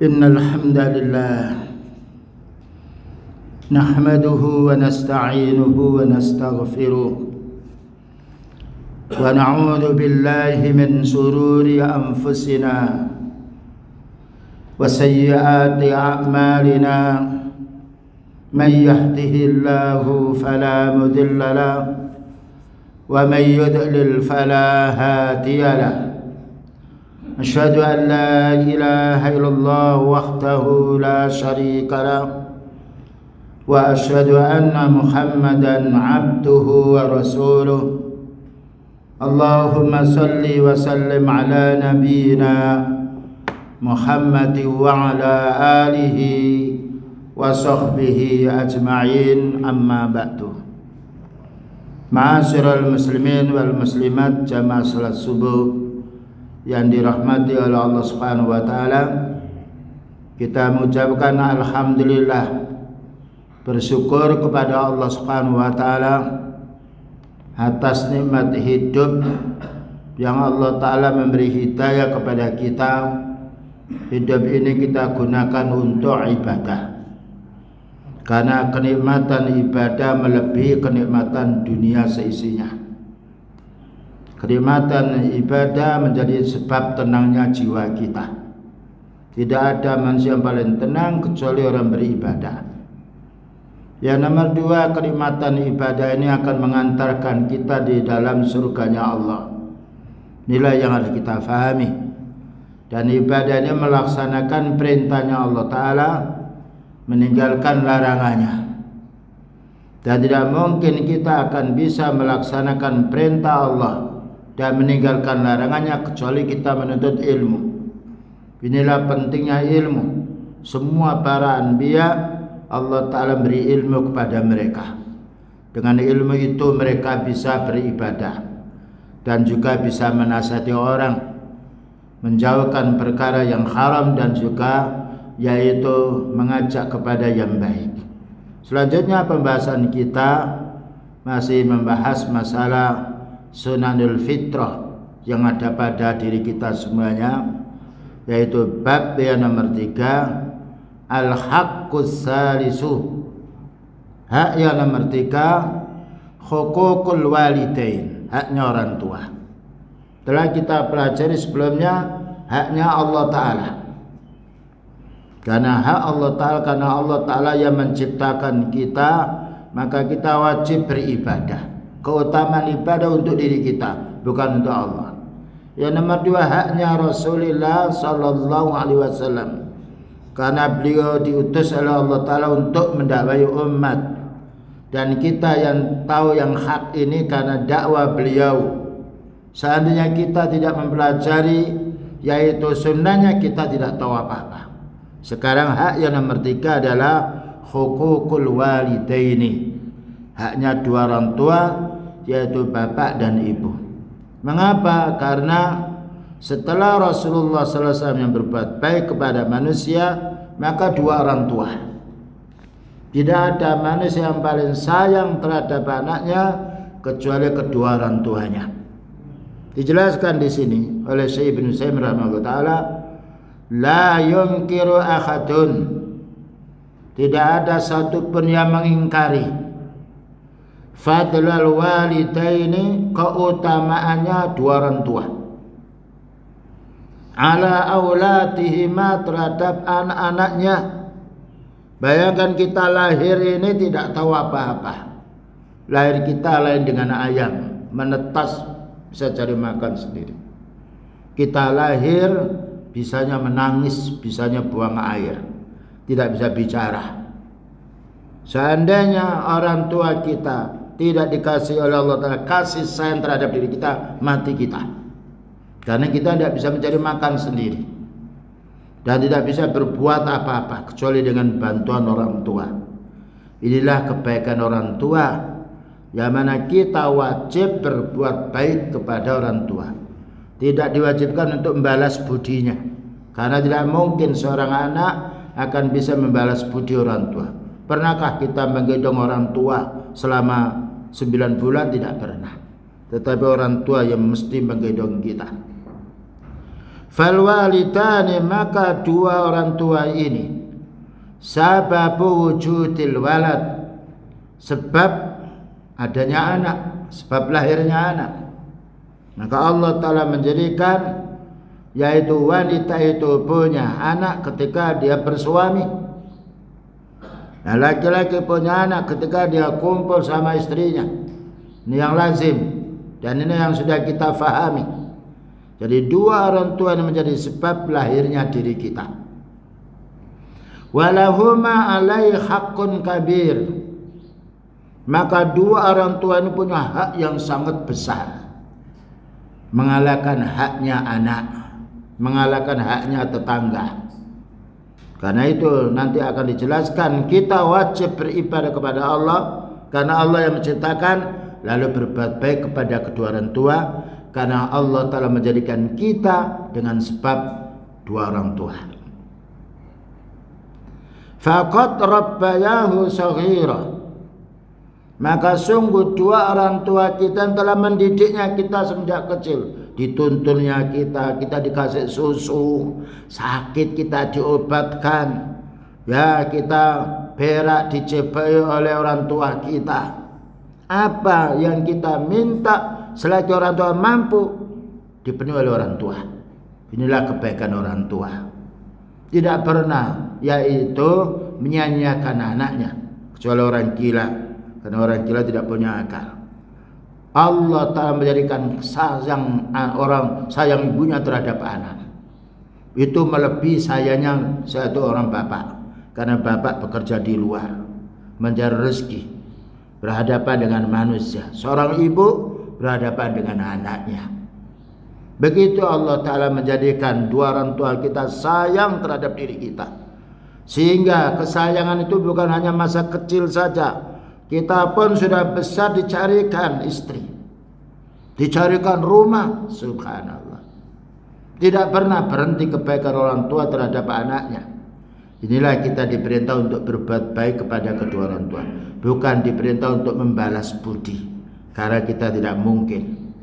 Innal hamdalillah nahmaduhu wa nasta'inuhu wa nastaghfiruh wa na'udzu billahi min shururi anfusina wa sayyiati a'malina man yahdihillahu fala mudilla lahu wa man yudlil fala hadiya lahu. Asyhadu an la ilaha illallah wahdahu la syarika lah wa asyhadu anna Muhammadan abduhu wa rasuluh. Allahumma salli wa sallim ala nabiyyina Muhammad wa ala alihi wa sahbihi ajma'in, amma ba'du. Ma'asyiral muslimin wal muslimat jamaah salat subuh yang dirahmati oleh Allah Subhanahu wa taala, kita mengucapkan alhamdulillah, bersyukur kepada Allah Subhanahu wa taala atas nikmat hidup yang Allah taala memberi hidayah kepada kita. Hidup ini kita gunakan untuk ibadah, karena kenikmatan ibadah melebihi kenikmatan dunia seisinya. Kenikmatan ibadah menjadi sebab tenangnya jiwa kita. Tidak ada manusia yang paling tenang kecuali orang beribadah. Yang nomor dua, kenikmatan ibadah ini akan mengantarkan kita di dalam surganya Allah. Nilai yang harus kita fahami. Dan ibadah ini melaksanakan perintahnya Allah Ta'ala, meninggalkan larangannya. Dan tidak mungkin kita akan bisa melaksanakan perintah Allah dan meninggalkan larangannya kecuali kita menuntut ilmu. Inilah pentingnya ilmu. Semua para anbiya Allah Ta'ala beri ilmu kepada mereka. Dengan ilmu itu mereka bisa beribadah dan juga bisa menasihati orang, menjauhkan perkara yang haram, dan juga yaitu mengajak kepada yang baik. Selanjutnya pembahasan kita masih membahas masalah sunanul fitrah yang ada pada diri kita semuanya, yaitu bab yang nomor 3, al-haqqus salisu, hak yang nomor 3, hukukul walidain, haknya orang tua. Telah kita pelajari sebelumnya haknya Allah Ta'ala. Karena hak Allah Ta'ala, karena Allah Ta'ala yang menciptakan kita, maka kita wajib beribadah. Keutamaan ibadah untuk diri kita, bukan untuk Allah. Yang nomor 2, haknya Rasulullah sallallahu alaihi wasallam, karena beliau diutus oleh Allah Ta'ala untuk mendakwai umat, dan kita yang tahu yang hak ini karena dakwah beliau. Seandainya kita tidak mempelajari yaitu sunnahnya, kita tidak tahu apa-apa. Sekarang hak yang nomor 3 adalah hukukul walidaini, haknya dua orang tua, yaitu bapak dan ibu. Mengapa? Karena setelah Rasulullah SAW yang berbuat baik kepada manusia, maka dua orang tua. Tidak ada manusia yang paling sayang terhadap anaknya kecuali kedua orang tuanya. Dijelaskan di sini oleh Syekh Ibnu Utsaimin rahimahullah taala, la yunkiru ahadun, tidak ada satupun yang mengingkari fadlal walidaini, keutamaannya dua orang tua, ala aulatihima, terhadap anak-anaknya. Bayangkan kita lahir ini tidak tahu apa-apa. Lahir kita lain dengan ayam, menetas bisa cari makan sendiri. Kita lahir bisanya menangis, bisanya buang air, tidak bisa bicara. Seandainya orang tua kita tidak dikasih oleh Allah Ta'ala kasih sayang terhadap diri kita, mati kita. Karena kita tidak bisa mencari makan sendiri dan tidak bisa berbuat apa-apa kecuali dengan bantuan orang tua. Inilah kebaikan orang tua, yang mana kita wajib berbuat baik kepada orang tua. Tidak diwajibkan untuk membalas budinya, karena tidak mungkin seorang anak akan bisa membalas budi orang tua. Pernahkah kita menggendong orang tua selama 9 bulan? Tidak pernah. Tetapi orang tua yang mesti menggendong kita. Fal walidani, maka dua orang tua ini sababu wujudil walad, sebab adanya anak, sebab lahirnya anak. Maka Allah Ta'ala menjadikan yaitu wanita itu punya anak ketika dia bersuami. Nah, laki-laki punya anak ketika dia kumpul sama istrinya. Ini yang lazim dan ini yang sudah kita fahami. Jadi dua orang tua ini menjadi sebab lahirnya diri kita. Walahuma alai haqqun kabir, maka dua orang tua ini punya hak yang sangat besar, mengalahkan haknya anak, mengalahkan haknya tetangga. Karena itu nanti akan dijelaskan kita wajib beribadah kepada Allah karena Allah yang menciptakan, lalu berbuat baik kepada kedua orang tua karena Allah telah menjadikan kita dengan sebab dua orang tua. Faqad rabbayahu shaghira, maka sungguh dua orang tua kita telah mendidiknya kita sejak kecil. Dituntunnya kita dikasih susu, sakit kita diobatkan, ya kita berak dicepai oleh orang tua kita. Apa yang kita minta selagi orang tua mampu dipenuhi oleh orang tua. Inilah kebaikan orang tua. Tidak pernah yaitu menyanyiakan anaknya, kecuali orang gila, karena orang gila tidak punya akal. Allah Ta'ala menjadikan sayang ibunya terhadap anak itu melebihi sayangnya satu orang bapak, karena bapak bekerja di luar mencari rezeki, berhadapan dengan manusia. Seorang ibu berhadapan dengan anaknya. Begitu Allah Ta'ala menjadikan dua orang tua kita sayang terhadap diri kita, sehingga kesayangan itu bukan hanya masa kecil saja. Kita pun sudah besar dicarikan istri, dicarikan rumah, subhanallah. Tidak pernah berhenti kebaikan orang tua terhadap anaknya. Inilah kita diperintah untuk berbuat baik kepada kedua orang tua, bukan diperintah untuk membalas budi, karena kita tidak mungkin.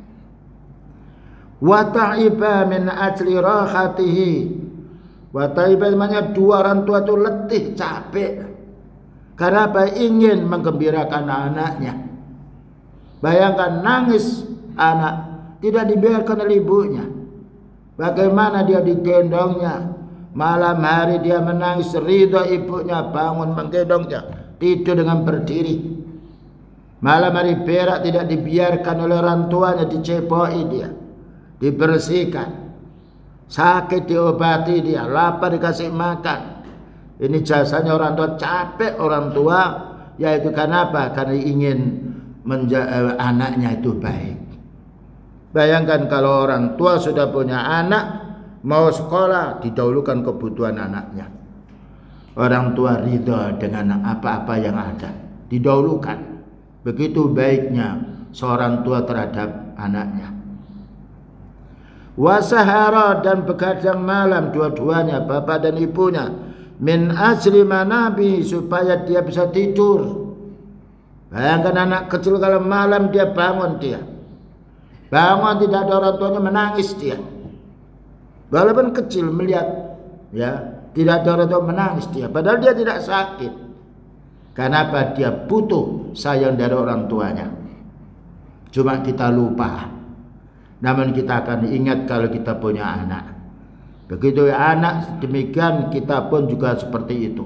Wa ta'iba min ajli rahatihi. Wa ta'iba namanya dua orang tua itu letih, capek. Karena apa? Ingin menggembirakan anaknya. Bayangkan nangis anak, tidak dibiarkan oleh ibunya. Bagaimana dia digendongnya, malam hari dia menangis, ridho ibunya, bangun menggendongnya, tidur dengan berdiri. Malam hari berak tidak dibiarkan oleh orang tuanya, dicepoi dia, dibersihkan. Sakit diobati dia, lapar dikasih makan. Ini jasanya orang tua, capek orang tua, yaitu karena apa? Karena ingin anaknya itu baik. Bayangkan kalau orang tua sudah punya anak, mau sekolah, didahulukan kebutuhan anaknya. Orang tua ridha dengan apa-apa yang ada, didahulukan. Begitu baiknya seorang tua terhadap anaknya. Wasahara, dan begadang malam dua-duanya, bapak dan ibunya, min ajli manabi, supaya dia bisa tidur. Bayangkan anak kecil kalau malam dia bangun, tidak ada orang tuanya, menangis dia. Walaupun kecil melihat, ya tidak ada orang tua, menangis dia. Padahal dia tidak sakit. Kenapa? Dia butuh sayang dari orang tuanya. Cuma kita lupa. Namun kita akan ingat kalau kita punya anak. Begitu anak, demikian kita pun juga seperti itu.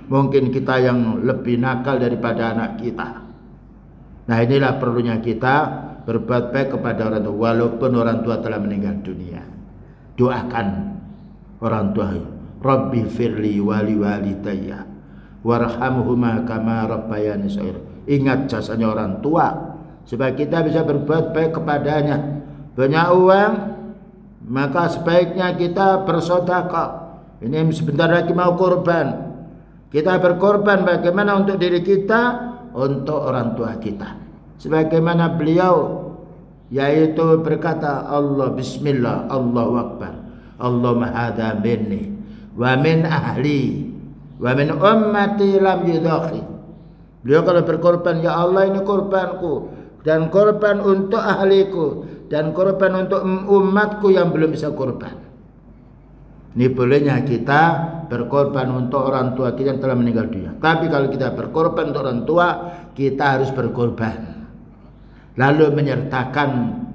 Mungkin kita yang lebih nakal daripada anak kita. Nah, inilah perlunya kita berbuat baik kepada orang tua, walaupun orang tua telah meninggal dunia. Doakan orang tua. Rabbi firli wali walidayya warhamhuma kama rabbayani shaghira. Ingat jasanya orang tua supaya kita bisa berbuat baik kepadanya. Banyak uang, maka sebaiknya kita bersedekah. Ini sebentar lagi mau korban. Kita berkorban bagaimana untuk diri kita, untuk orang tua kita. Sebagaimana beliau yaitu berkata, Allah bismillah, Allahu akbar, Allahumma hadza minni wa min ahli wa min ummati lam yudakhi. Beliau kalau berkorban, ya Allah ini korbanku, dan korban untuk ahliku, dan korban untuk umatku yang belum bisa korban. Ini bolehnya kita berkorban untuk orang tua kita yang telah meninggal dunia. Tapi kalau kita berkorban untuk orang tua, kita harus berkorban. Lalu menyertakan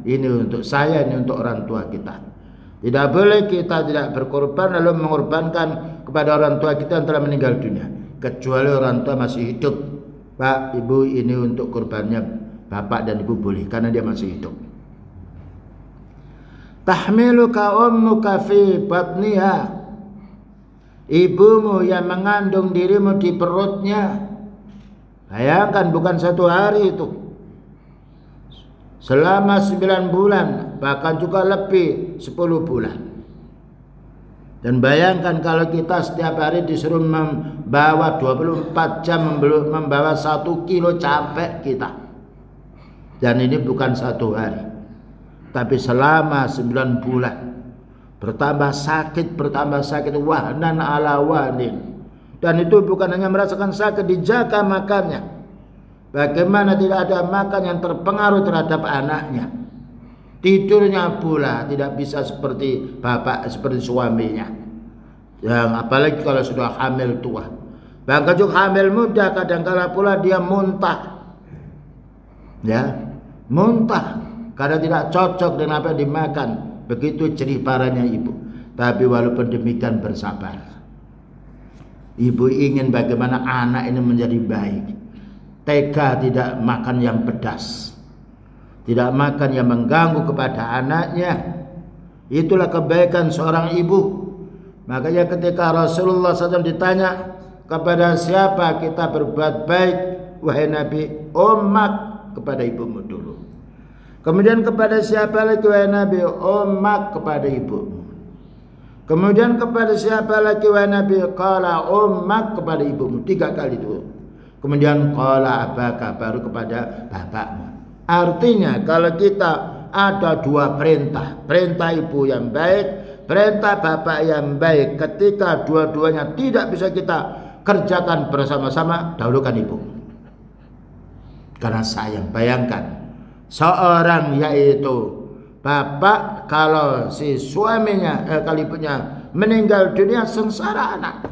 ini untuk saya, ini untuk orang tua kita. Tidak boleh kita tidak berkorban lalu mengorbankan kepada orang tua kita yang telah meninggal dunia. Kecuali orang tua masih hidup. Pak, ibu, ini untuk korbannya bapak dan ibu boleh karena dia masih hidup. Tahmiluka ummuka fi batniha, ibumu yang mengandung dirimu di perutnya. Bayangkan bukan 1 hari itu, selama 9 bulan, bahkan juga lebih 10 bulan. Dan bayangkan kalau kita setiap hari disuruh membawa 24 jam membawa 1 kilo, capek kita. Dan ini bukan 1 hari, tapi selama 9 bulan. Bertambah sakit, wahnan ala wahnin. Dan itu bukan hanya merasakan sakit, dijaga makannya. Bagaimana tidak ada makan yang terpengaruh terhadap anaknya. Tidurnya pula tidak bisa seperti bapak, seperti suaminya. Yang apalagi kalau sudah hamil tua. Bahkan juga hamil muda, kadang-kala pula dia muntah. Ya, muntah. Karena tidak cocok dengan apa yang dimakan. Begitu jerih parahnya ibu. Tapi walaupun demikian bersabar. Ibu ingin bagaimana anak ini menjadi baik. Tega tidak makan yang pedas. Tidak makan yang mengganggu kepada anaknya. Itulah kebaikan seorang ibu. Makanya ketika Rasulullah SAW ditanya kepada siapa kita berbuat baik, wahai Nabi, ummak, kepada ibumu dulu. Kemudian kepada siapa lagi wahai Nabi? Ummak, kepada ibumu. Kemudian kepada siapa lagi wahai Nabi? Qala ummak, kepada ibumu. 3 kali itu. Kemudian qala abaka, baru kepada bapakmu. Artinya kalau kita ada 2 perintah, perintah ibu yang baik, perintah bapak yang baik, ketika dua-duanya tidak bisa kita kerjakan bersama-sama, dahulukan ibu. Karena sayang, bayangkan seorang yaitu bapak, kalau si suaminya kalau ibunya meninggal dunia, sengsara anak.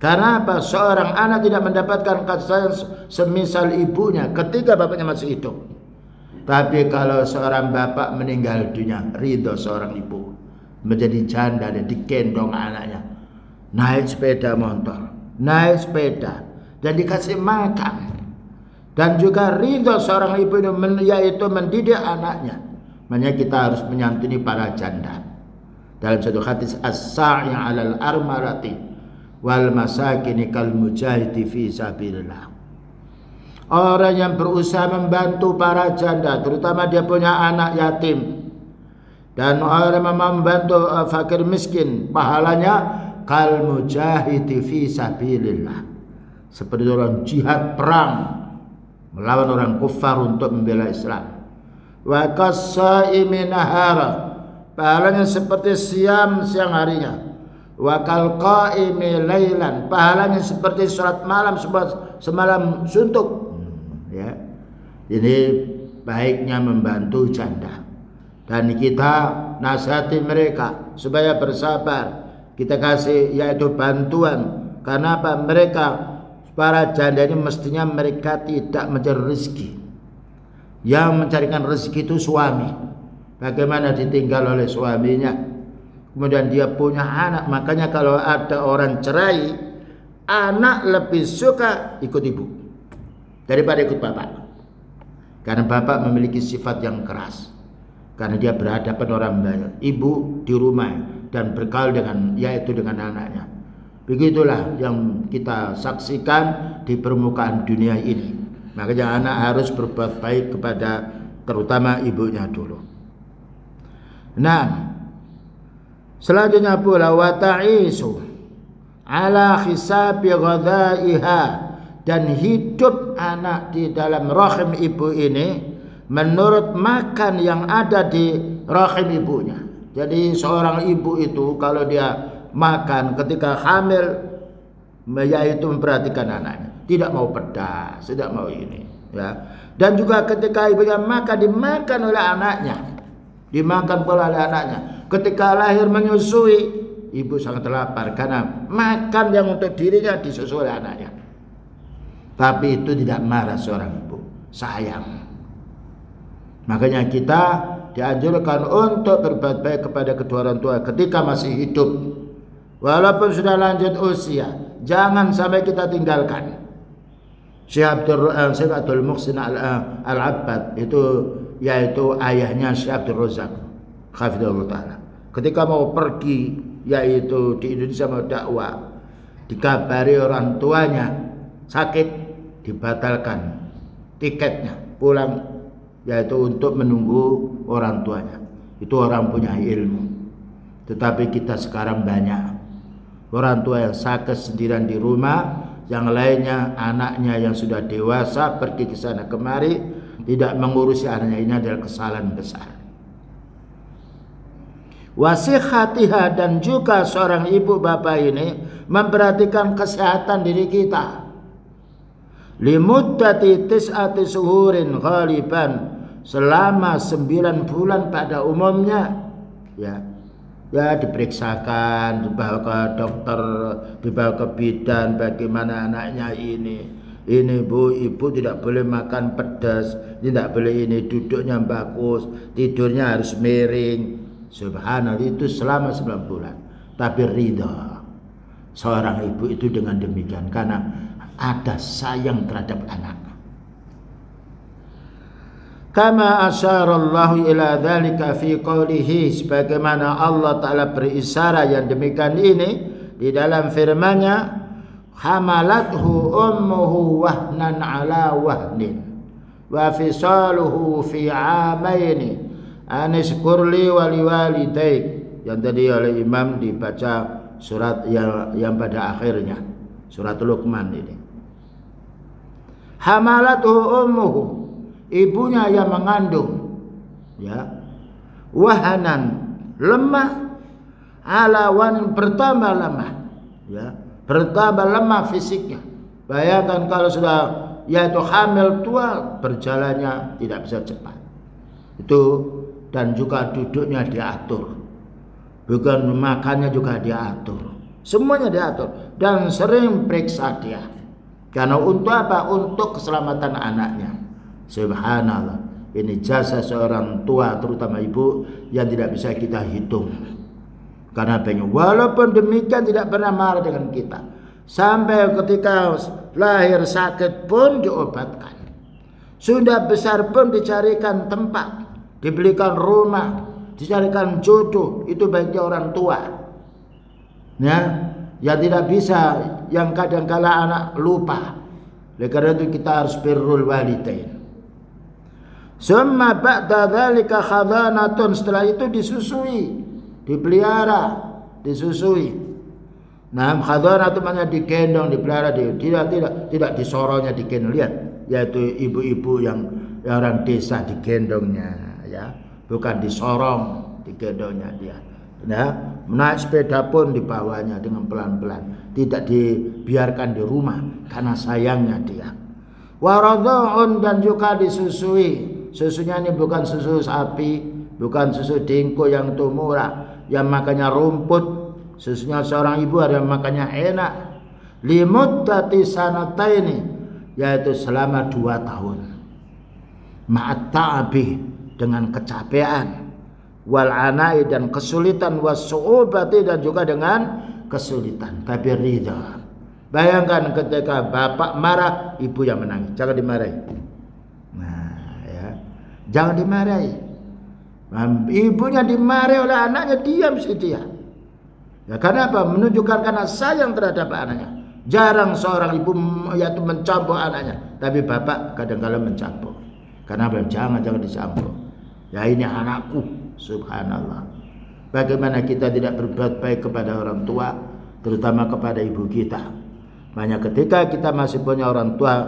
Karena apa? Seorang anak tidak mendapatkan kasih sayang semisal ibunya ketika bapaknya masih hidup. Tapi kalau seorang bapak meninggal dunia, ridho seorang ibu, menjadi janda dan digendong anaknya, naik sepeda motor, naik sepeda, dan dikasih makan. Dan juga ridho seorang ibu itu yaitu mendidik anaknya. Makanya kita harus menyantuni para janda. Dalam satu hadis, as-sa'i 'alal armalati wal masakini kal mujahidi fi sabilillah. Orang yang berusaha membantu para janda, terutama dia punya anak yatim, dan orang yang membantu fakir miskin, pahalanya kal mujahidi fi sabilillah, seperti orang jihad perang melawan orang kufar untuk membela Islam. Wa kas-saimi nahara, pahalanya seperti siang harinya. Wa kal qaimi lailan, pahalanya seperti salat malam semalam suntuk. Ya. Ini baiknya membantu janda. Dan kita nasihati mereka supaya bersabar. Kita kasih yaitu bantuan. Karena apa? Mereka para janda ini mestinya mereka tidak mencari rezeki. Yang mencarikan rezeki itu suami. Bagaimana ditinggal oleh suaminya, kemudian dia punya anak. Makanya kalau ada orang cerai, anak lebih suka ikut ibu daripada ikut bapak. Karena bapak memiliki sifat yang keras, karena dia berhadapan orang banyak. Ibu di rumah dan bergaul dengan yaitu dengan anaknya. Begitulah yang kita saksikan di permukaan dunia ini. Makanya anak harus berbuat baik kepada terutama ibunya dulu. Nah, selanjutnya pula wa ta'isu ala hisabi ghadaiha, dan hidup anak di dalam rahim ibu ini menurut makan yang ada di rahim ibunya. Jadi seorang ibu itu kalau dia makan ketika hamil, yaitu memperhatikan anaknya, tidak mau pedas, tidak mau ini, ya. Dan juga ketika ibunya makan, dimakan oleh anaknya, dimakan pula oleh anaknya. Ketika lahir menyusui, ibu sangat lapar karena makan yang untuk dirinya disusul oleh anaknya. Tapi itu tidak marah seorang ibu, sayang. Makanya kita dianjurkan untuk berbuat baik kepada kedua orang tua ketika masih hidup. Walaupun sudah lanjut usia, jangan sampai kita tinggalkan. Syekh Abdul Muhsin Al-Abbad itu yaitu ayahnya Syekh Abdul Razak hafizahullah taala. Ketika mau pergi yaitu di Indonesia mau dakwah, dikabari orang tuanya sakit, dibatalkan tiketnya pulang yaitu untuk menunggu orang tuanya. Itu orang punya ilmu. Tetapi kita sekarang banyak orang tua yang sakit sendirian di rumah, yang lainnya anaknya yang sudah dewasa pergi ke sana kemari, tidak mengurusi anaknya. Ini adalah kesalahan besar. Wasihatiha, dan juga seorang ibu bapak ini memperhatikan kesehatan diri kita. Limuddati tis'ati suhurin ghaliban, selama 9 bulan pada umumnya, ya diperiksakan, dibawa ke dokter, dibawa ke bidan, bagaimana anaknya ini bu, ibu tidak boleh makan pedas, tidak boleh ini, duduknya bagus, tidurnya harus miring. Subhanallah, itu selama 9 bulan. Tapi ridha seorang ibu itu dengan demikian karena ada sayang terhadap anak. Kama asyarallahu ila dzalika fi qoulihi, sebagaimana Allah taala berisyarah yang demikian ini di dalam firman-Nya, hamalathu ummuhu wahnan ala wahnin wa fisaluhu fi amaini anishkurli wa liwalidayk, yang tadi oleh imam dibaca surat yang pada akhirnya, surat Luqman ini. Hamalathu ummuhu, ibunya yang mengandung, ya, wahanan, lemah, ala wanin, bertambah lemah, ya, bertambah lemah fisiknya. Bayangkan kalau sudah yaitu hamil tua, berjalannya tidak bisa cepat. Itu, dan juga duduknya diatur, bukan makannya juga diatur, semuanya diatur, dan sering periksa dia. Karena untuk apa? Untuk keselamatan anaknya. Subhanallah, ini jasa seorang tua, terutama ibu, yang tidak bisa kita hitung. Karena pengen, walaupun demikian tidak pernah marah dengan kita. Sampai ketika lahir sakit pun diobatkan. Sudah besar pun dicarikan tempat, dibelikan rumah, dicarikan jodoh. Itu baiknya orang tua. Ya, yang tidak bisa, yang kadang-kala anak lupa. Oleh karena itu kita harus birrul walidain. Summa ba'da dzalika khadhanatun, setelah itu disusui, dipelihara, disusui. Nah, khadhanatun maknanya digendong, dipelihara, tidak disorongnya, digendong. Lihat, yaitu ibu-ibu yang orang desa digendongnya, ya, bukan disorong, digendongnya dia. Nah, naik sepeda pun dibawanya dengan pelan-pelan, tidak dibiarkan di rumah karena sayangnya dia. Waradha'un, dan juga disusui. Susunya ini bukan susu sapi, bukan susu dingko yang itu murah, yang makannya rumput. Susunya seorang ibu ada yang makannya enak. Limuddati sanataini, yaitu selama 2 tahun. Ma'at ta'abi, dengan kecapean, wal anai, dan kesulitan, wasu'ubati, dan juga dengan kesulitan, tapi ridha. Bayangkan ketika bapak marah, ibu yang menangis, jangan dimarahi. Nah, ya, jangan dimarahi. Ibunya dimarahi oleh anaknya, diam sedia. Ya, karena apa? Menunjukkan karena sayang terhadap anaknya. Jarang seorang ibu yaitu mencampur anaknya, tapi bapak kadang-kala mencampur. Karena jangan dicampur. Ya, ini anakku. Subhanallah. Bagaimana kita tidak berbuat baik kepada orang tua, terutama kepada ibu kita. Makanya ketika kita masih punya orang tua,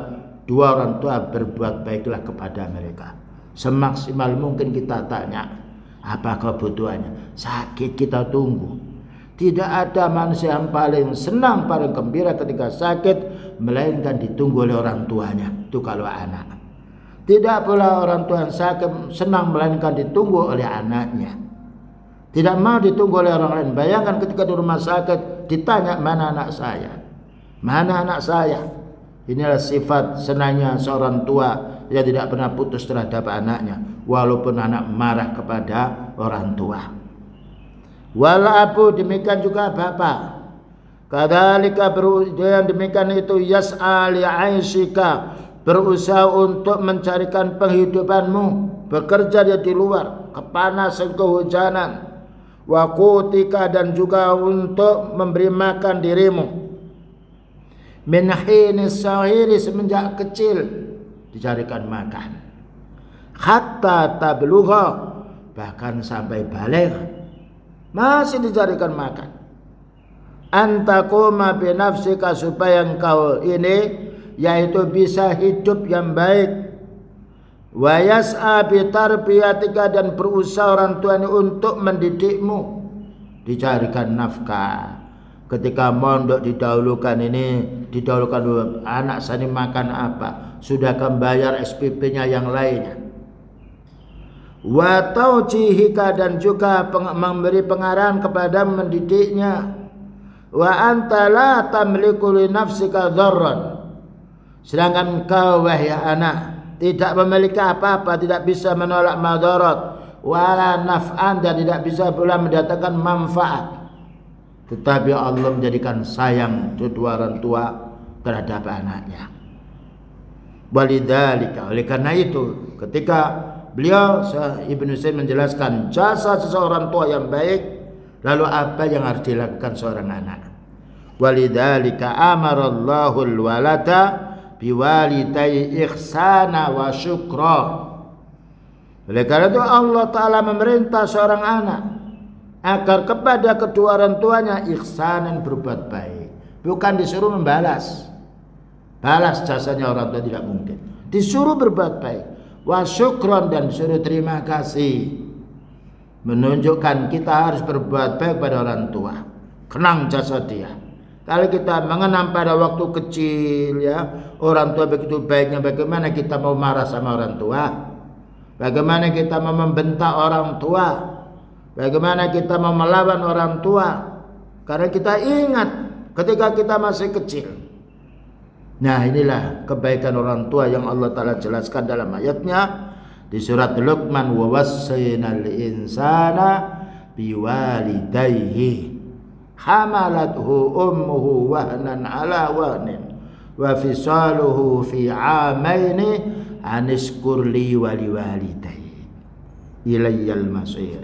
2 orang tua, berbuat baiklah kepada mereka. Semaksimal mungkin kita tanya, apa kebutuhannya? Sakit kita tunggu. Tidak ada manusia yang paling senang, paling gembira ketika sakit, melainkan ditunggu oleh orang tuanya. Itu kalau anak. Tidak pula orang tua yang sakit senang, melainkan ditunggu oleh anaknya. Tidak mau ditunggu oleh orang lain. Bayangkan ketika di rumah sakit ditanya, mana anak saya? Mana anak saya? Inilah sifat senangnya seorang tua yang tidak pernah putus terhadap anaknya, walaupun anak marah kepada orang tua. Wal abu, demikian juga bapak. Kadzalika yang demikian itu yas'a li 'aishika, berusaha untuk mencarikan penghidupanmu, bekerja dia di luar, kepanasan, kehujanan, wakutika, dan juga untuk memberi makan dirimu, min hinis sahiri, semenjak kecil dicarikan makan, hatta tablugha, bahkan sampai balik masih dicarikan makan. Antakuma binafsika, supaya engkau ini yaitu bisa hidup yang baik, wa yas'a bitarbiyatika, dan berusaha orang tua ini untuk mendidikmu, dicarikan nafkah. Ketika mondok didahulukan dulu, anak saya ini makan apa, sudah bayar SPP-nya yang lainnya. Wa taujihika, dan juga memberi pengarahan kepada mendidiknya. Wa anta la tamliku li nafsika dharran, sedangkan kau wahai anak tidak memiliki apa-apa, tidak bisa menolak madarat, wala naf'an, dan tidak bisa pula mendatangkan manfaat. Tetapi Allah menjadikan sayang kedua orang tua terhadap anaknya. Walidzalika, oleh karena itu ketika beliau Ibnu Utsaimin menjelaskan jasa seseorang tua yang baik, lalu apa yang harus dilakukan seorang anak? Walidzalika amarallahu alwalada biwalidayhi ihsana wa syukra. Oleh karena itu Allah Ta'ala memerintah seorang anak agar kepada kedua orang tuanya ihsanan, berbuat baik. Bukan disuruh membalas. Balas jasanya orang tua tidak mungkin. Disuruh berbuat baik. Wa syukron, dan disuruh terima kasih. Menunjukkan kita harus berbuat baik pada orang tua. Kenang jasa dia. Kalau kita mengenang pada waktu kecil ya, orang tua begitu baiknya, bagaimana kita mau marah sama orang tua? Bagaimana kita mau membentak orang tua? Bagaimana kita mau melawan orang tua? Karena kita ingat ketika kita masih kecil. Nah, inilah kebaikan orang tua yang Allah Ta'ala jelaskan dalam ayatnya di surat Luqman, wa wassaynal insana biwalidayhi hamalathu ummuhu wahnan ala wahnin wa fisaluhu fi amaini anishkur li wa liwalidayhi ilayyal masir.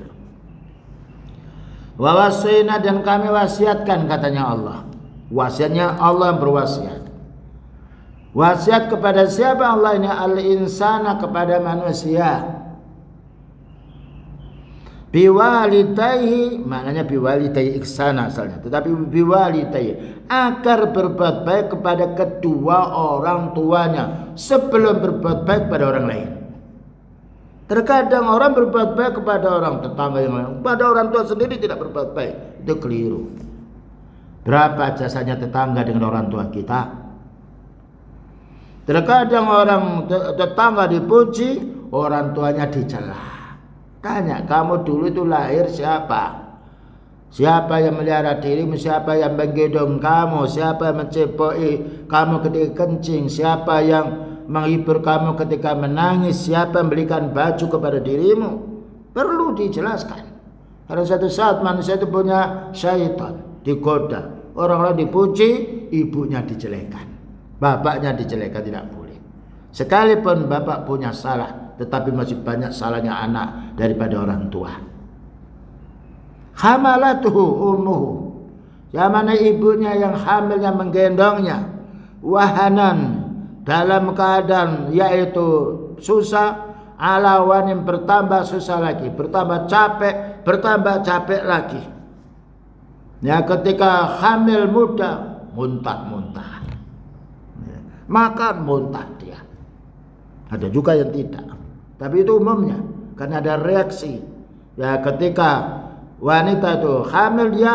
Wa wassayna, dan kami wasiatkan, katanya Allah. Wasiatnya Allah yang berwasiat. Wasiat kepada siapa Allah ini? Al-insana, kepada manusia. Biwalidayhi, maknanya biwalidayhi ihsana asalnya, tetapi biwalidayhi, agar berbuat baik kepada kedua orang tuanya sebelum berbuat baik pada orang lain. Terkadang orang berbuat baik kepada orang tetangga yang lain, pada orang tua sendiri tidak berbuat baik. Itu keliru. Berapa jasanya tetangga dengan orang tua kita? Terkadang orang tetangga dipuji, orang tuanya dicela. Tanya, kamu dulu itu lahir siapa? Siapa yang melihara dirimu? Siapa yang menggendong kamu? Siapa yang mencepoi kamu ketika kencing? Siapa yang menghibur kamu ketika menangis? Siapa yang belikan baju kepada dirimu? Perlu dijelaskan. Karena satu saat manusia itu punya syaitan, digoda. Orang lain dipuji, ibunya dijelekan, bapaknya dijelekan, tidak boleh. Sekalipun bapak punya salah, tetapi masih banyak salahnya anak daripada orang tua. Hamalatuhu ummuhu, yang mana ibunya yang hamil yang menggendongnya, wahanan, dalam keadaan yaitu susah, ala wanin, bertambah susah lagi, bertambah capek lagi. Ya, ketika hamil muda, muntah-muntah, makan muntah dia. Ada juga yang tidak, tapi itu umumnya karena ada reaksi. Ya, ketika wanita itu hamil, dia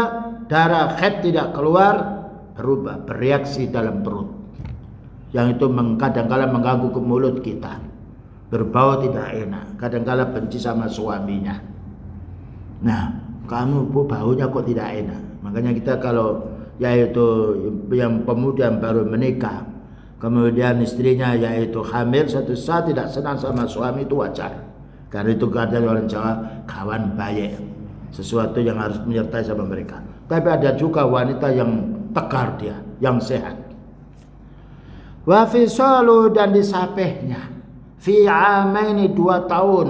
darah haid tidak keluar, berubah, bereaksi dalam perut, yang itu kadang-kala mengganggu ke mulut kita, berbau tidak enak, kadang-kala benci sama suaminya. Nah, kamu baunya kok tidak enak. Makanya kita kalau yaitu yang pemuda yang baru menikah, kemudian istrinya yaitu hamil, suatu saat tidak senang sama suami, itu wajar. Karena itu kata orang Jawa, kawan baik, sesuatu yang harus menyertai sama mereka. Tapi ada juga wanita yang tegar dia, yang sehat. Wa fisalu, dan disapehnya fi amaini 2 tahun.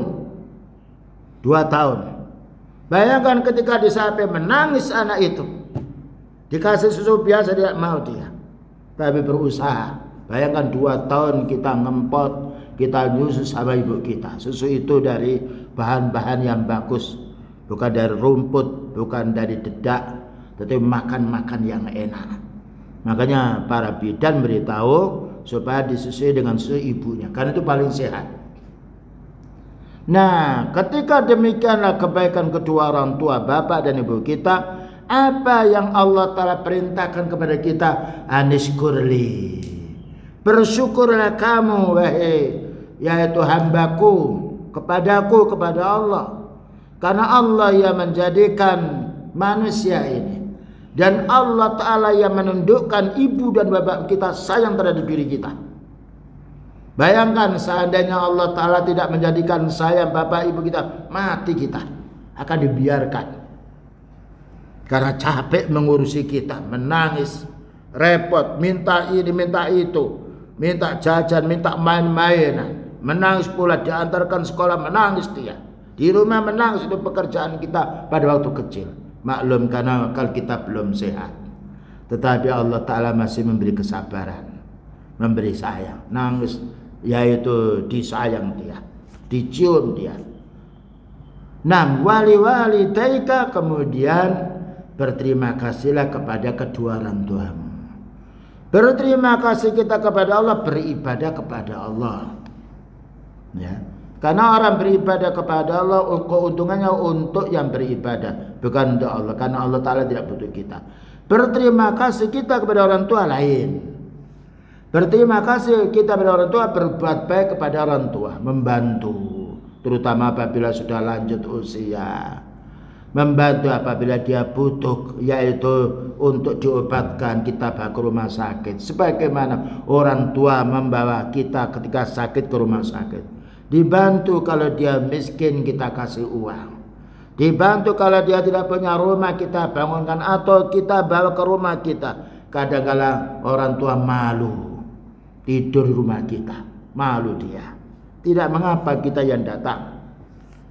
2 tahun. Bayangkan ketika disapeh menangis anak itu. Dikasih susu biasa tidak mau dia. Tapi berusaha. Bayangkan 2 tahun kita ngempot, kita nyusu sama ibu kita. Susu itu dari bahan-bahan yang bagus. Bukan dari rumput, bukan dari dedak, tetapi makan-makan yang enak. Makanya para bidan beritahu supaya disusui dengan susu ibunya, karena itu paling sehat. Nah, ketika demikianlah kebaikan kedua orang tua, bapak dan ibu kita, apa yang Allah Ta'ala perintahkan kepada kita? Anishkurli, bersyukurlah kamu wahai yaitu hambaku kepadaku, kepada Allah. Karena Allah yang menjadikan manusia ini, dan Allah Ta'ala yang menundukkan ibu dan bapak kita sayang terhadap diri kita. Bayangkan seandainya Allah Ta'ala tidak menjadikan sayang bapak ibu kita, mati kita, akan dibiarkan. Karena capek mengurusi kita, menangis, repot, minta ini, minta itu, minta jajan, minta main-mainan, menangis pula, diantarkan sekolah, menangis dia. Di rumah menangis, itu pekerjaan kita pada waktu kecil. Maklum karena akal kita belum sehat. Tetapi Allah Ta'ala masih memberi kesabaran, memberi sayang. Nangis yaitu disayang dia, dicium dia. Nah, wali taika, kemudian berterima kasihlah kepada kedua orang tuamu. Berterima kasih kita kepada Allah, beribadah kepada Allah. Ya. Karena orang beribadah kepada Allah, keuntungannya untuk yang beribadah, bukan untuk Allah. Karena Allah Ta'ala tidak butuh kita. Berterima kasih kita kepada orang tua lain. Berterima kasih kita kepada orang tua, berbuat baik kepada orang tua, membantu, terutama apabila sudah lanjut usia. Membantu apabila dia butuh, yaitu untuk diobatkan, kita bawa ke rumah sakit. Sebagaimana orang tua membawa kita ketika sakit ke rumah sakit. Dibantu kalau dia miskin, kita kasih uang. Dibantu kalau dia tidak punya rumah, kita bangunkan atau kita bawa ke rumah kita. Kadang-kala orang tua malu tidur di rumah kita, malu dia. Tidak mengapa kita yang datang,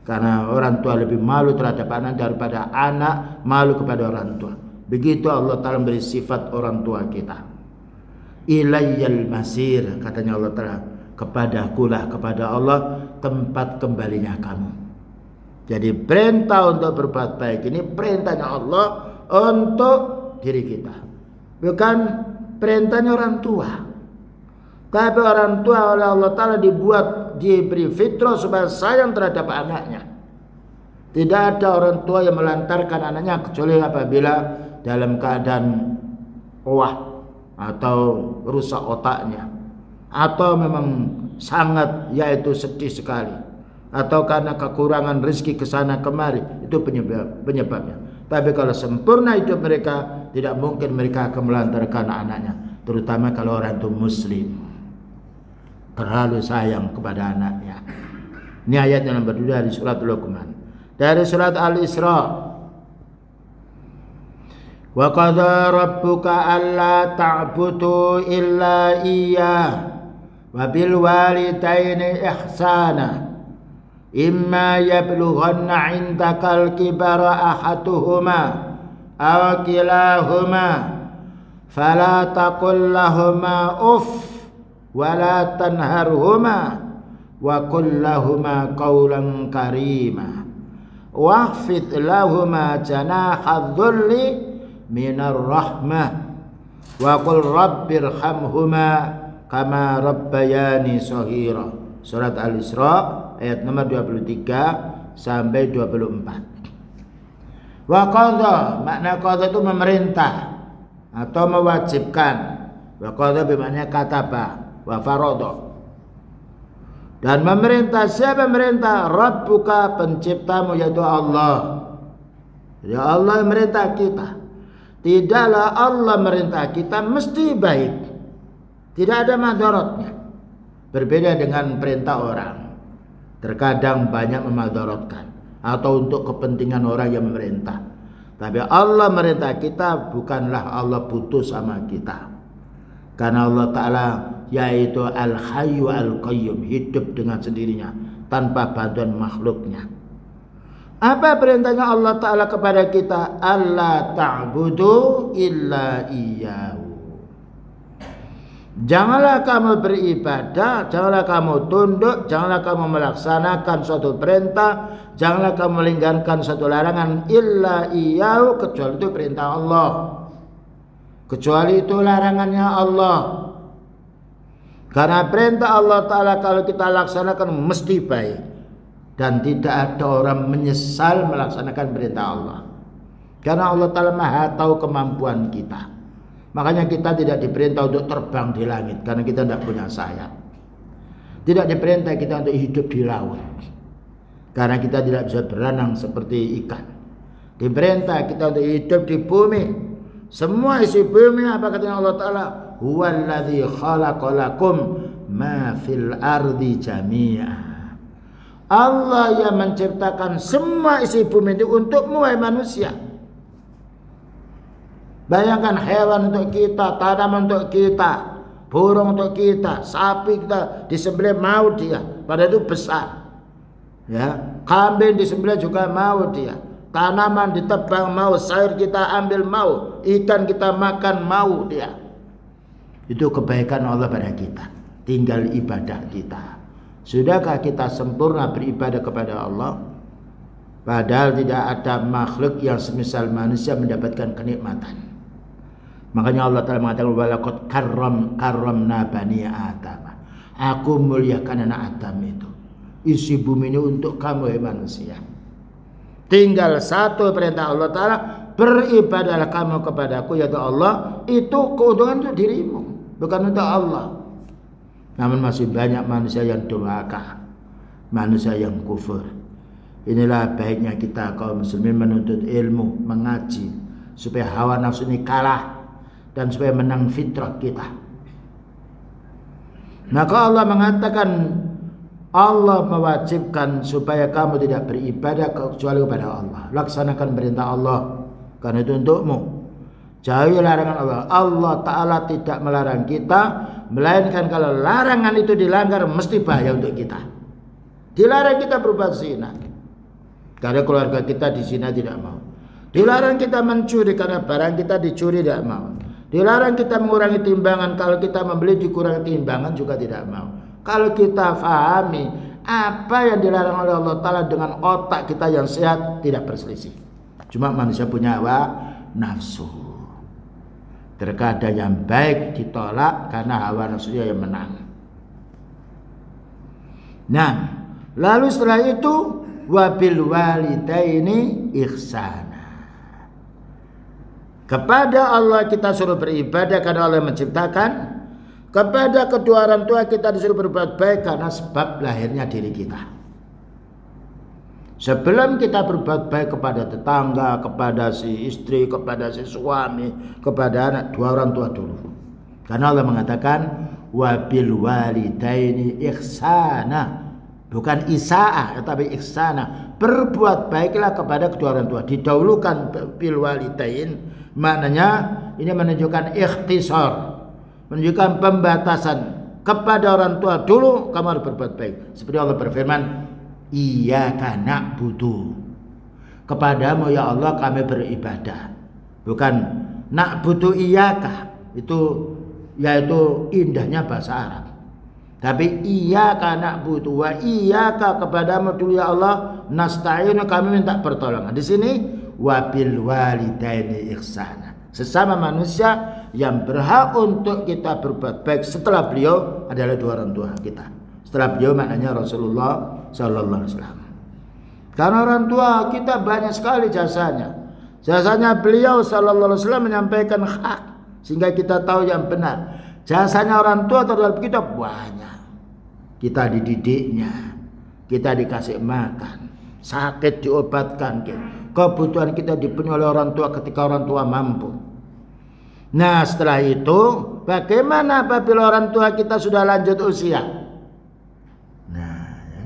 karena orang tua lebih malu terhadap anak daripada anak malu kepada orang tua. Begitu Allah Ta'ala beri sifat orang tua kita. Ilayyal masir, katanya Allah Ta'ala, kepadakulah, kepada Allah tempat kembalinya kamu. Jadi perintah untuk berbuat baik ini perintahnya Allah untuk diri kita, bukan perintahnya orang tua. Tapi orang tua oleh Allah Ta'ala diberi fitrah supaya sayang terhadap anaknya. Tidak ada orang tua yang melantarkan anaknya kecuali apabila dalam keadaan wah atau rusak otaknya, atau memang sangat yaitu sedih sekali, atau karena kekurangan rezeki kesana kemari, itu penyebabnya. Tapi kalau sempurna hidup mereka, tidak mungkin mereka akan melantarkan anaknya, terutama kalau orang itu muslim, terlalu sayang kepada anaknya. Ini ayat yang nomor 2 dari surat Luqman. Dari surat Al-Isra, wa qadha rabbuka alla ta'budu illa iyyah wa bil walidaini ihsana imma yablughanna 'indakal kibara ahaduhuma aw kilahuma fala taqul lahumā uff wa la tanharhuma wa qul lahumā qawlan karīmā wakhfid lahumā janāha dhulli minar rahmah wa qul rabbirhamhumā kama rabbayani shaghira. Surat Al-Isra ayat nomor 23 sampai 24. Wa qadha, makna qadha itu memerintah atau mewajibkan. Wa qadha bermakna kataba wa faradha. Dan memerintah, siapa memerintah? Rabbuka, penciptamu yaitu Allah. Jadi Allah merintah kita. Tidaklah Allah merintah kita mesti baik. Tidak ada madaratnya. Berbeda dengan perintah orang. Terkadang banyak memadaratkan atau untuk kepentingan orang yang memerintah. Tapi Allah merintah kita, bukanlah Allah butuh sama kita. Karena Allah Ta'ala yaitu Al-Hayyu Al-Qayyum, hidup dengan sendirinya tanpa bantuan makhluknya. Apa perintahnya Allah Ta'ala kepada kita? Allah ta'budu illa iyyahu. Janganlah kamu beribadah, janganlah kamu tunduk, janganlah kamu melaksanakan suatu perintah, janganlah kamu melinggarkan suatu larangan illa iyyahu, kecuali itu perintah Allah. Kecuali itu larangannya Allah. Karena perintah Allah Ta'ala kalau kita laksanakan mesti baik. Dan tidak ada orang menyesal melaksanakan perintah Allah. Karena Allah Ta'ala Maha tahu kemampuan kita. Makanya kita tidak diperintah untuk terbang di langit, karena kita tidak punya sayap. Tidak diperintah kita untuk hidup di laut, karena kita tidak bisa berenang seperti ikan. Diperintah kita untuk hidup di bumi. Semua isi bumi, apa katanya Allah Ta'ala? Huwallazi khalaqalakum ma fil ardi jami'a. Allah yang menciptakan semua isi bumi itu untukmu, wahai manusia. Bayangkan hewan untuk kita, tanaman untuk kita, burung untuk kita, sapi kita disembelih mau dia, padahal itu besar. Ya, kambing disembelih juga mau dia. Tanaman ditebang mau, sayur kita ambil mau, ikan kita makan mau dia. Itu kebaikan Allah pada kita. Tinggal ibadah kita. Sudahkah kita sempurna beribadah kepada Allah? Padahal tidak ada makhluk yang semisal manusia mendapatkan kenikmatan. Makanya Allah Ta'ala mengatakan walaqad karramna bani Adam. Aku muliakan anak Adam itu. Isi bumi ini untuk kamu, ya manusia. Tinggal satu perintah Allah Ta'ala, beribadahlah kamu kepadaku, yaitu Allah. Itu keuntungan untuk dirimu, bukan untuk Allah. Namun masih banyak manusia yang durhaka, manusia yang kufur. Inilah baiknya kita kaum muslimin menuntut ilmu, mengaji, supaya hawa nafsu ini kalah dan supaya menang fitrah kita. Maka Allah mengatakan, Allah mewajibkan supaya kamu tidak beribadah kecuali kepada Allah. Laksanakan perintah Allah, karena itu untukmu. Jauhi larangan Allah. Allah Ta'ala tidak melarang kita, melainkan kalau larangan itu dilanggar mesti bahaya untuk kita. Dilarang kita berbuat zina, karena keluarga kita di zina tidak mau. Dilarang kita mencuri karena barang kita dicuri tidak mau. Dilarang kita mengurangi timbangan, kalau kita membeli dikurangi timbangan juga tidak mau. Kalau kita fahami apa yang dilarang oleh Allah Ta'ala dengan otak kita yang sehat, tidak berselisih. Cuma manusia punya hawa nafsu. Terkadang yang baik ditolak karena hawa nafsunya yang menang. Nah, lalu setelah itu wabil walidaini ihsana. Kepada Allah kita suruh beribadah karena Allah menciptakan. Kepada kedua orang tua kita disuruh berbuat baik karena sebab lahirnya diri kita. Sebelum kita berbuat baik kepada tetangga, kepada si istri, kepada si suami, kepada anak, dua orang tua dulu. Karena Allah mengatakan wabil walidaini ihsana. Bukan isaah, tetapi ihsana. Berbuat baiklah kepada kedua orang tua. Didahulukan bil walidain, maknanya ini menunjukkan ikhtisar, menunjukkan pembatasan. Kepada orang tua dulu kamu harus berbuat baik. Seperti Allah berfirman, iyyaka na'budu. Kepadamu ya Allah kami beribadah. Bukan na'budu iyyaka. Itu yaitu indahnya bahasa Arab. Tapi iyyaka na'budu wa iyyaka, kepadamu dulu ya Allah nasta'inu, kami minta pertolongan. Di sini wabil walidaini ihsana. Sesama manusia yang berhak untuk kita berbuat baik setelah beliau adalah dua orang tua kita. Setelah beliau maknanya Rasulullah Sallallahu Alaihi Wasallam. Karena orang tua kita banyak sekali jasanya. Jasanya beliau Sallallahu Alaihi Wasallam menyampaikan hak sehingga kita tahu yang benar. Jasanya orang tua terhadap kita banyak. Kita dididiknya, kita dikasih makan, sakit diobatkan, kebutuhan kita dipenuhi oleh orang tua ketika orang tua mampu. Nah setelah itu bagaimana apabila orang tua kita sudah lanjut usia? Nah ya.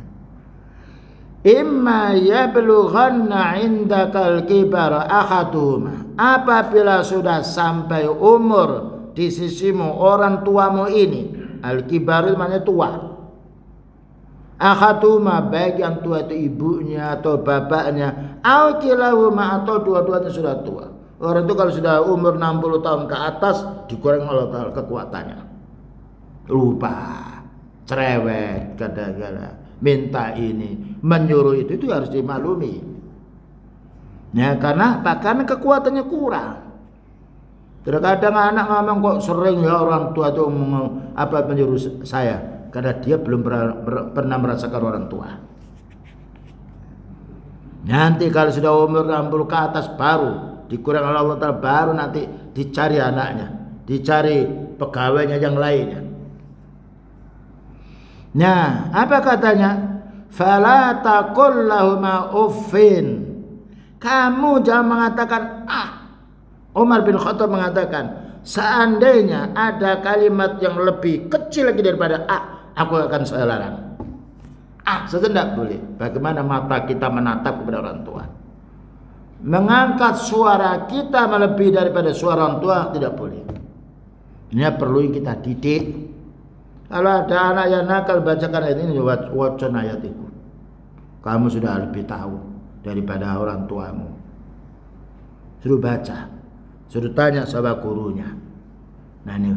Imma yablughanna indakal kibar ahaduhuma, apabila sudah sampai umur di sisimu orang tuamu ini, al-kibar maknanya tua, ahaduhuma baik yang tua itu ibunya atau bapaknya, au kilahuma atau dua-duanya sudah tua. Orang itu kalau sudah umur 60 tahun ke atas dikurangi oleh kekuatannya, lupa, cerewet, kadang-kadang minta ini, menyuruh itu harus dimaklumi. Ya karena apa? Karena kekuatannya kurang. Terkadang anak ngomong kok sering ya orang tua itu menyuruh saya, karena dia belum pernah merasakan orang tua. Nanti kalau sudah umur 60 ke atas baru dikurang oleh Allah Ta'ala, baru nanti dicari anaknya, dicari pegawainya yang lainnya. Nah apa katanya? Fala taqul lahuma uffin, kamu jangan mengatakan ah. Umar bin Khattab mengatakan, seandainya ada kalimat yang lebih kecil lagi daripada aku akan saya larang. Saja tidak boleh. Bagaimana mata kita menatap kepada orang tua? Mengangkat suara kita melebihi daripada suara orang tua tidak boleh. Ini perlu kita didik. Kalau ada anak yang nakal, bacakan ayat ini, wacan ayat itu. Kamu sudah lebih tahu daripada orang tuamu. Suruh baca. Suruh tanya sama gurunya. Nah ini,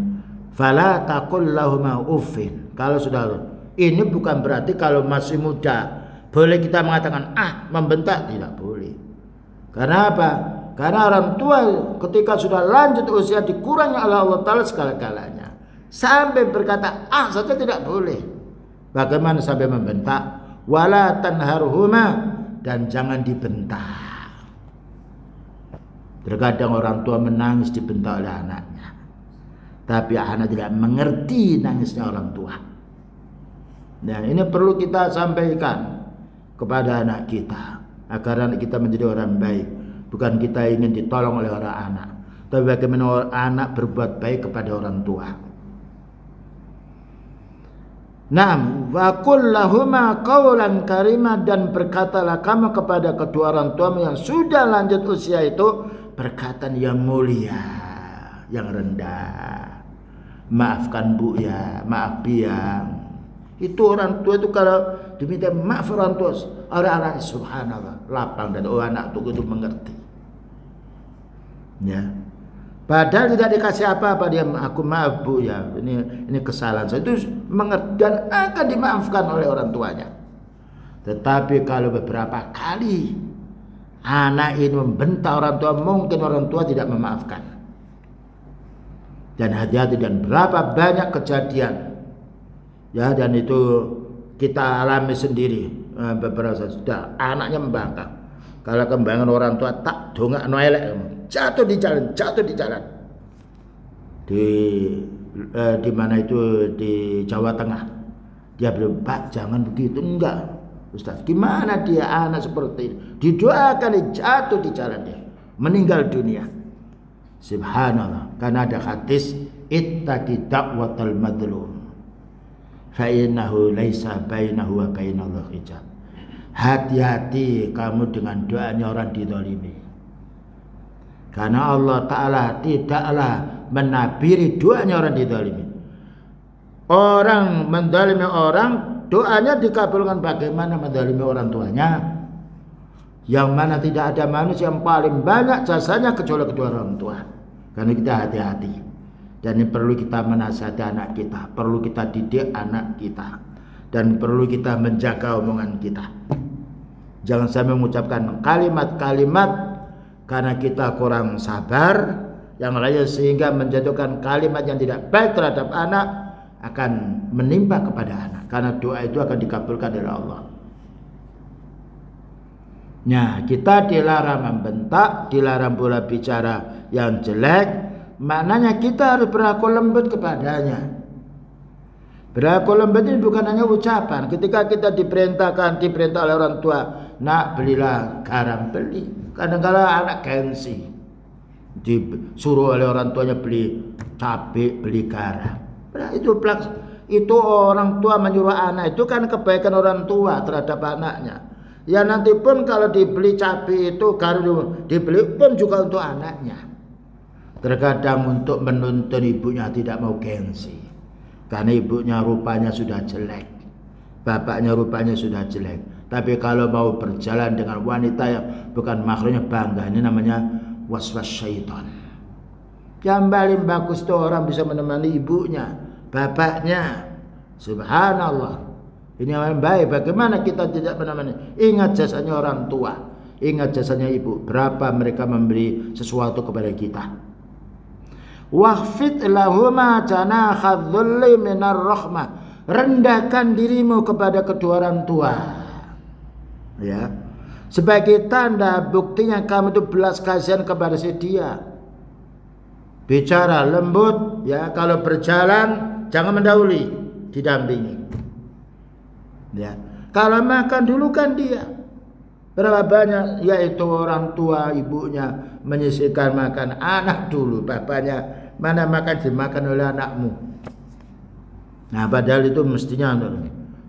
fala taqul lahuma uffin. Kalau sudah, ini bukan berarti kalau masih muda boleh kita mengatakan membentak, tidak boleh. Karena apa? Karena orang tua ketika sudah lanjut usia dikurangi oleh Allah Ta'ala segala-galanya. Sampai berkata saja tidak boleh. Bagaimana sampai membentak? Wala tanharhuma, dan jangan dibentak. Terkadang orang tua menangis dibentak oleh anaknya, tapi anak tidak mengerti nangisnya orang tua. Nah ini perlu kita sampaikan kepada anak kita, agar anak kita menjadi orang baik. Bukan kita ingin ditolong oleh orang anak, tapi bagaimana anak berbuat baik kepada orang tua. Naam, wa qul lahuma qawlan karima, dan berkatalah kamu kepada kedua orang tuamu yang sudah lanjut usia itu perkataan yang mulia, yang rendah. Maafkan bu ya, maaf biang. Itu orang tua itu kalau diminta maaf orang tua, orang-orang subhanallah lapang, dan anak itu mengerti. Ya. Padahal tidak dikasih apa-apa, dia aku maaf bu ya, ini kesalahan saya, itu mengerti dan akan dimaafkan oleh orang tuanya. Tetapi kalau beberapa kali anak ini membentak orang tua, mungkin orang tua tidak memaafkan. Dan hati-hati, dan berapa banyak kejadian ya, dan itu kita alami sendiri. Beberapa sudah anaknya membangkang, kalau kembangan orang tua tak dongak noelek, jatuh di jalan di mana itu, di Jawa Tengah. Dia belum, Pak jangan begitu, enggak Ustaz, gimana dia anak seperti ini, didoakan jatuh di jalan, dia meninggal dunia. Subhanallah, karena ada hadis ittaqi da'watal madlum fa innahu laisa bainahu wa bainallahi hijab. Hati-hati kamu dengan doanya orang dizalimi, karena Allah Ta'ala tidaklah menabiri doanya orang dizalimi. Orang menzalimi orang, doanya dikabulkan. Bagaimana menzalimi orang tuanya, yang mana tidak ada manusia yang paling banyak jasanya kecuali kedua orang tua. Karena kita hati-hati, dan ini perlu kita menasihati anak kita, perlu kita didik anak kita, dan perlu kita menjaga omongan kita. Jangan sampai mengucapkan kalimat-kalimat karena kita kurang sabar yang lain, sehingga menjatuhkan kalimat yang tidak baik terhadap anak, akan menimpa kepada anak, karena doa itu akan dikabulkan oleh Allah. Nah, kita dilarang membentak, dilarang pula bicara yang jelek. Maknanya kita harus berlaku lembut kepadanya. Berlaku lembut ini bukan hanya ucapan. Ketika kita diperintah oleh orang tua, nak belilah garam, beli. Kadang-kadang anak gengsi, disuruh oleh orang tuanya beli cabai, beli garam. Nah, itu orang tua menyuruh anak, itu kan kebaikan orang tua terhadap anaknya. Ya nanti pun kalau dibeli cabai itu, garam dibeli pun juga untuk anaknya. Terkadang untuk menuntun ibunya tidak mau gengsi, karena ibunya rupanya sudah jelek, bapaknya rupanya sudah jelek. Tapi kalau mau berjalan dengan wanita yang bukan makhluknya, bangga. Ini namanya waswas syaitan. Yang paling bagus itu orang bisa menemani ibunya, bapaknya. Subhanallah. Ini yang baik. Bagaimana kita tidak menemani? Ingat jasanya orang tua, ingat jasanya ibu. Berapa mereka memberi sesuatu kepada kita. Wahfid lahuma janaha dhulli minar rahmah. Rendahkan dirimu kepada kedua orang tua. Ya, sebagai tanda buktinya kamu itu belas kasihan kepada si dia. Bicara lembut, ya. Kalau berjalan jangan mendahului, didampingi. Ya, kalau makan dulu kan dia. Berapa banyak yaitu orang tua ibunya menyisihkan makan anak dulu, bapaknya mana makan dimakan oleh anakmu. Nah, padahal itu mestinya.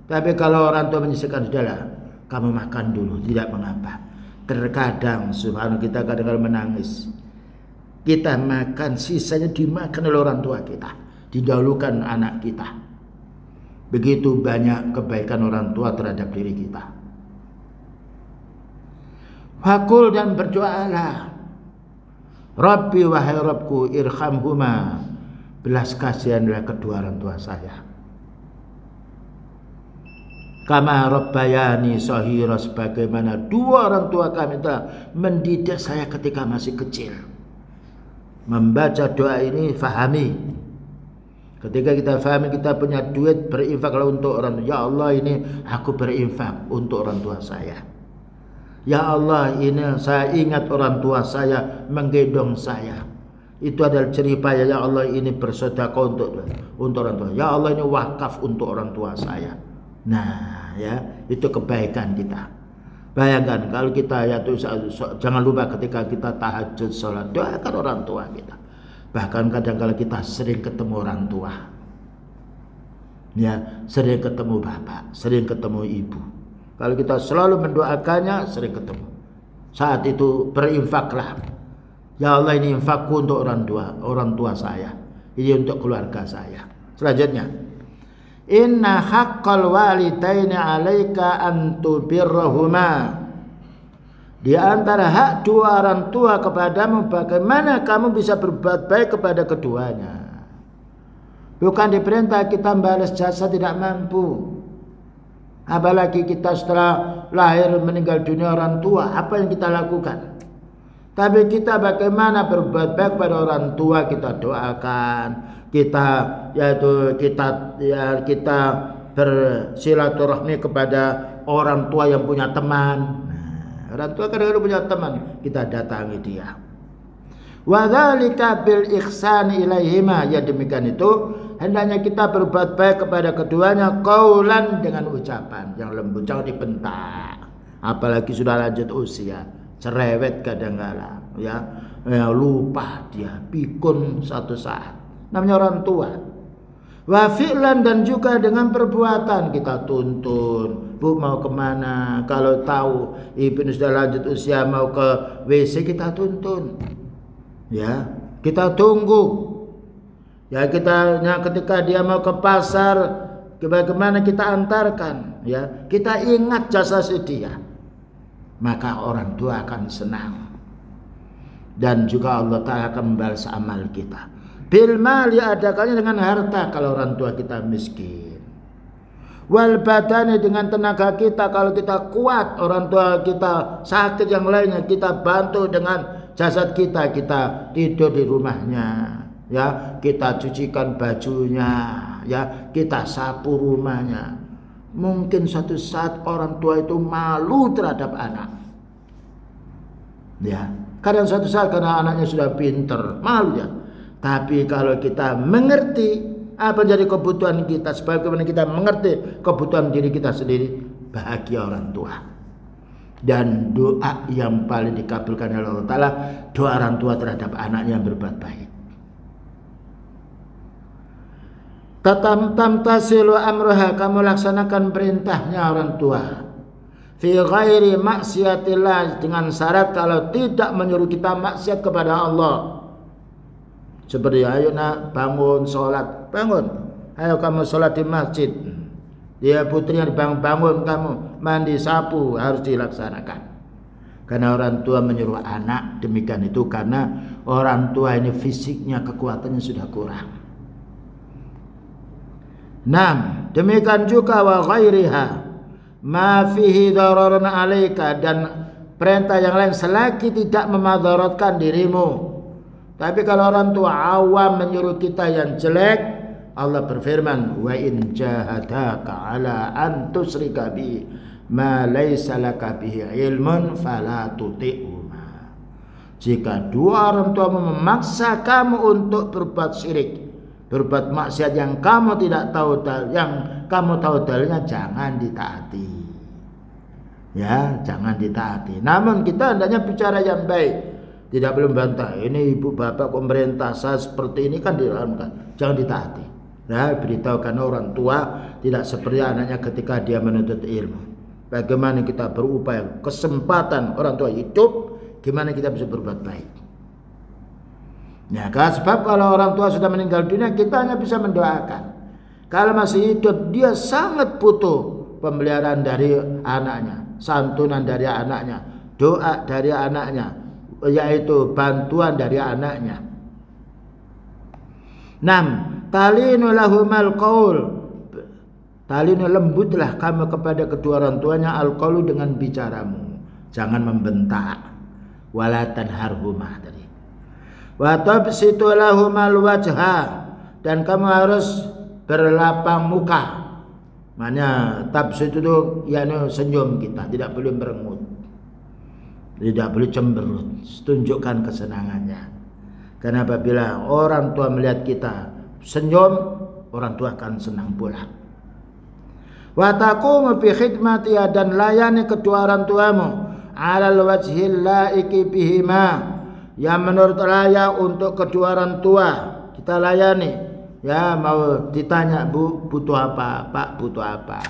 Tapi kalau orang tua menyisihkan, sudahlah, kamu makan dulu, tidak mengapa. Terkadang subhanallah kita kadang-kadang menangis. Kita makan, sisanya dimakan oleh orang tua kita, didahulukan anak kita. Begitu banyak kebaikan orang tua terhadap diri kita. Fakul dan berdoalah. Rabbi wahai Rabbku, irhamhuma, belas kasihanlah kedua orang tua saya. Kama rabbayani shahira, sebagaimana dua orang tua kami telah mendidik saya ketika masih kecil. Membaca doa ini fahami. Ketika kita fahami, kita punya duit, berinfaklah untuk orang tua. Ya Allah, ini aku berinfak untuk orang tua saya. Ya Allah, ini saya ingat orang tua saya menggendong saya. Itu adalah jeripaya. Ya Allah, ini bersedekah untuk orang tua. Ya Allah, ini wakaf untuk orang tua saya. Nah, ya, itu kebaikan kita. Bayangkan kalau kita, ya tuh, jangan lupa ketika kita tahajud sholat, doakan orang tua kita. Bahkan kadang kalau kita sering ketemu orang tua, ya, sering ketemu bapak, sering ketemu ibu. Kalau kita selalu mendoakannya, sering ketemu. Saat itu berinfaklah. Ya Allah, ini infakku untuk orang tua saya. Ini untuk keluarga saya. Selanjutnya, inna haqqal walidaini 'alaika an tubirrahuma. Di antara hak dua orang tua kepadamu, bagaimana kamu bisa berbuat baik kepada keduanya. Bukan diperintah kita balas jasa tidak mampu. Apalagi kita setelah lahir meninggal dunia orang tua, apa yang kita lakukan? Tapi kita bagaimana berbuat baik pada orang tua, kita doakan, kita bersilaturahmi kepada orang tua yang punya teman. Nah, orang tua kadang-kadang punya teman, kita datangi dia. Wa dzalika bil ihsani ilaihima, ya demikian itu hendaknya kita berbuat baik kepada keduanya qaulan, dengan ucapan yang lembut, jangan dibentak. Apalagi sudah lanjut usia, cerewet kadang-kadang, ya, lupa dia, pikun satu saat. Namanya orang tua. Wa fi'lan, dan juga dengan perbuatan kita tuntun. Bu, mau kemana? Kalau tahu ibu sudah lanjut usia mau ke WC, kita tuntun. Ya, kita tunggu. Ya, ketika dia mau ke pasar, bagaimana kita antarkan? Ya, kita ingat jasa dia. Maka orang tua akan senang. Dan juga Allah Ta'ala akan membalas amal kita. Bil mali, adakannya dengan harta kalau orang tua kita miskin. Wal badani, dengan tenaga kita kalau kita kuat. Orang tua kita sakit yang lainnya, kita bantu dengan jasad kita. Kita tidur di rumahnya, ya, kita cucikan bajunya, ya, kita sapu rumahnya. Mungkin suatu saat orang tua itu malu terhadap anak. Ya, kadang suatu saat karena anaknya sudah pinter, malu ya. Tapi kalau kita mengerti apa jadi kebutuhan kita, sebagaimana kita mengerti kebutuhan diri kita sendiri, bahagia orang tua. Dan doa yang paling dikabulkan oleh Allah Ta'ala, doa orang tua terhadap anaknya yang berbuat baik. Tatam tasilu amruha, kamu laksanakan perintahnya orang tua. Fi ghairi maksiatillah, dengan syarat kalau tidak menyuruh kita maksiat kepada Allah. Seperti ayo nak bangun sholat, bangun. Ayo kamu sholat di masjid. Dia putrinya bangun kamu mandi sapu, harus dilaksanakan. Karena orang tua menyuruh anak demikian itu karena orang tua ini fisiknya kekuatannya sudah kurang. Nah, demikian juga wa ghairiha ma fihi dararun alaika, dan perintah yang lain selagi tidak memadaratkan dirimu. Tapi kalau orang tua awam menyuruh kita yang jelek, Allah berfirman, wa in jahadaka ala an tusyrika bi ma laysa laka bihi ilmun fala tuti'huma. Jika dua orang tua memaksa kamu untuk berbuat syirik, berbuat maksiat yang kamu tidak tahu, yang kamu tahu dalilnya, jangan ditaati. Ya, jangan ditaati. Namun kita hendaknya bicara yang baik. Tidak belum bantah. Ini ibu bapak pemerintah saya seperti ini kan diharamkan. Jangan ditaati. Nah, beritahukan orang tua tidak seperti anaknya ketika dia menuntut ilmu. Bagaimana kita berupaya, kesempatan orang tua hidup, gimana kita bisa berbuat baik. Ya, sebab kalau orang tua sudah meninggal dunia, kita hanya bisa mendoakan. Kalau masih hidup, dia sangat butuh pemeliharaan dari anaknya, santunan dari anaknya, doa dari anaknya, yaitu bantuan dari anaknya. 6. Talinu lahumal qaul, talinu lembutlah kamu kepada kedua orang tuanya al-qaulu dengan bicaramu, jangan membentak. Wala tanharhuma tadi. Wa tabsitu lahumal wajha, dan kamu harus berlapang muka. Maknanya tabsitu itu yakni senyum kita, tidak boleh merengut. Tidak boleh cemberut, tunjukkan kesenangannya. Karena apabila orang tua melihat kita senyum, orang tua akan senang pula. Wa taqumu bi khidmatiha, dan layani kedua orang tuamu alal wajhil laiki bihima, yang menurut layak untuk kedua orang tua kita layani. Ya, mau ditanya bu butuh apa, pak butuh apa,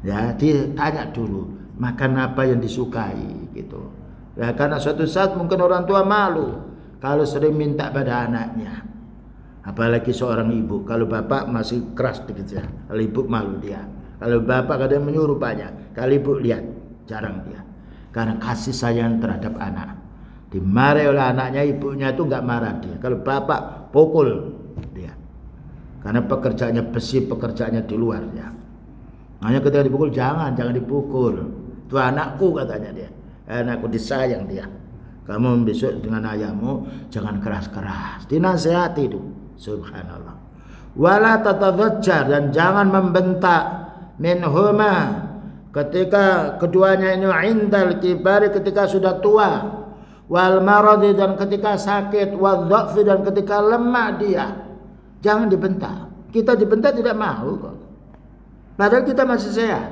ya ditanya dulu makan apa yang disukai gitu. Ya, karena suatu saat mungkin orang tua malu kalau sering minta pada anaknya. Apalagi seorang ibu, kalau bapak masih keras dikit ya, kalau ibu malu dia. Kalau bapak kadang menyuruh banyak, kalau ibu lihat jarang dia. Karena kasih sayang terhadap anak. Dimarahi oleh anaknya, ibunya itu nggak marah dia. Kalau bapak pukul dia. Karena pekerjaannya besi, pekerjaannya di luar ya. Hanya ketika dipukul, jangan dipukul. Itu anakku katanya dia. Anakku disayang dia. Kamu besok dengan ayahmu jangan keras-keras. Dinasihati itu. Subhanallah. Wala tatadhajjar, dan jangan membentak minhuma ketika keduanya ini indal kibari, ketika sudah tua, wal maradi, dan ketika sakit, wal dha'fi, dan ketika lemah dia. Jangan dibentak. Kita dibentak tidak mau kok. Padahal kita masih sehat.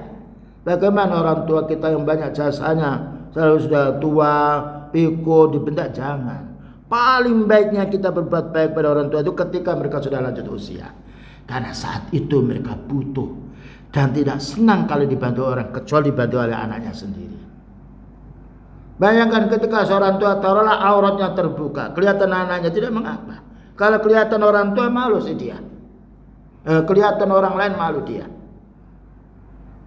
Bagaimana orang tua kita yang banyak jasanya, selalu sudah tua, pikun, dibentak, jangan. Paling baiknya kita berbuat baik pada orang tua itu ketika mereka sudah lanjut usia. Karena saat itu mereka butuh dan tidak senang kalau dibantu orang, kecuali dibantu oleh anaknya sendiri. Bayangkan ketika seorang tua taruhlah auratnya terbuka, kelihatan anaknya, tidak mengapa. Kalau kelihatan orang tua, malu sih dia. Kelihatan orang lain, malu dia.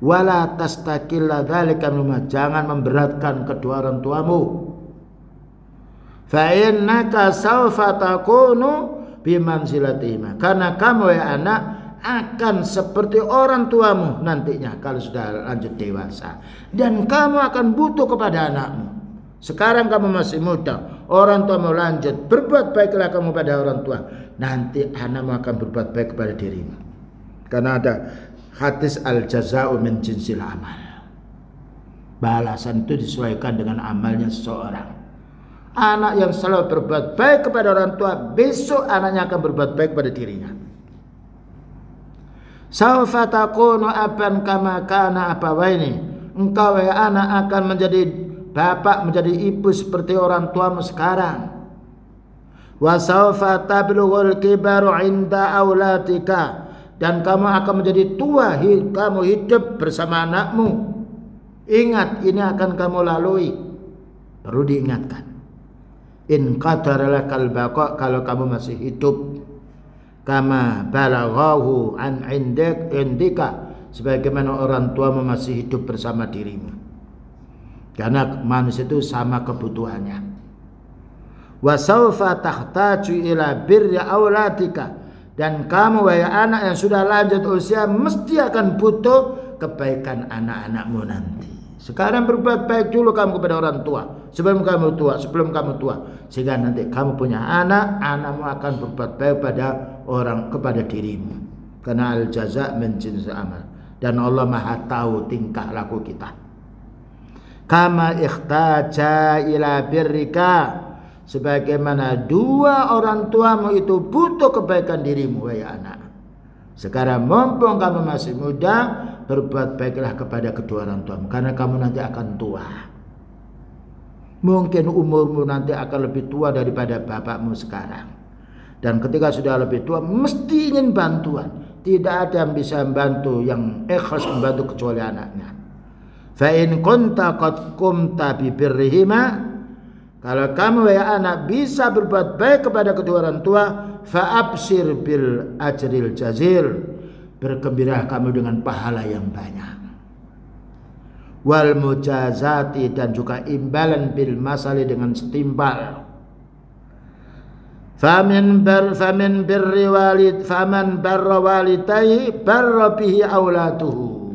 Wala tastakilla dzalika minhuma, jangan memberatkan kedua orang tuamu. Fa innaka sawfa takunu bimanzilatihima, karena kamu ya anak akan seperti orang tuamu nantinya kalau sudah lanjut dewasa, dan kamu akan butuh kepada anakmu. Sekarang kamu masih muda, orang tua mau lanjut, berbuat baiklah kamu pada orang tua, nanti anakmu akan berbuat baik kepada dirimu. Karena ada hadis al-jaza'u min jinsil amal, balasan itu disesuaikan dengan amalnya seseorang. Anak yang selalu berbuat baik kepada orang tua, besok anaknya akan berbuat baik pada dirinya. Sawfa takunu aban kama kana abawaini, engkau wahai anak akan menjadi bapak, menjadi ibu seperti orang tuamu sekarang. Wa sawfa tablughul kibaru 'inda aulatika, dan kamu akan menjadi tua, kamu hidup bersama anakmu. Ingat, ini akan kamu lalui. Perlu diingatkan. In qadara lakal baqa, kalau kamu masih hidup, kama balaghahu an indika, sebagaimana orang tuamu masih hidup bersama dirimu. Karena manusia itu sama kebutuhannya. Wa sawfa tahtaju ila birri aulatika, dan kamu wahai anak yang sudah lanjut usia mesti akan butuh kebaikan anak-anakmu nanti. Sekarang berbuat baik dulu kamu kepada orang tua sebelum kamu tua, sehingga nanti kamu punya anak, anakmu akan berbuat baik kepada dirimu. Karena al jaza min jinsil amal, dan Allah Maha tahu tingkah laku kita. Kama ikhtaja ila birrika, sebagaimana dua orang tuamu itu butuh kebaikan dirimu wahai anak. Sekarang mumpung kamu masih muda, berbuat baiklah kepada kedua orang tuamu, karena kamu nanti akan tua. Mungkin umurmu nanti akan lebih tua daripada bapakmu sekarang. Dan ketika sudah lebih tua mesti ingin bantuan. Tidak ada yang bisa membantu, yang ikhlas membantu kecuali anaknya. Fa in kunta qad qumta bi birrihima, kalau kamu wahai anak bisa berbuat baik kepada kedua orang tua, fa absir bil ajril jazil, bergembira kamu dengan pahala yang banyak. Wal mujazati, dan juga imbalan bil masali, dengan setimpal. Faman barra walidayhi barra bihi auladuhu.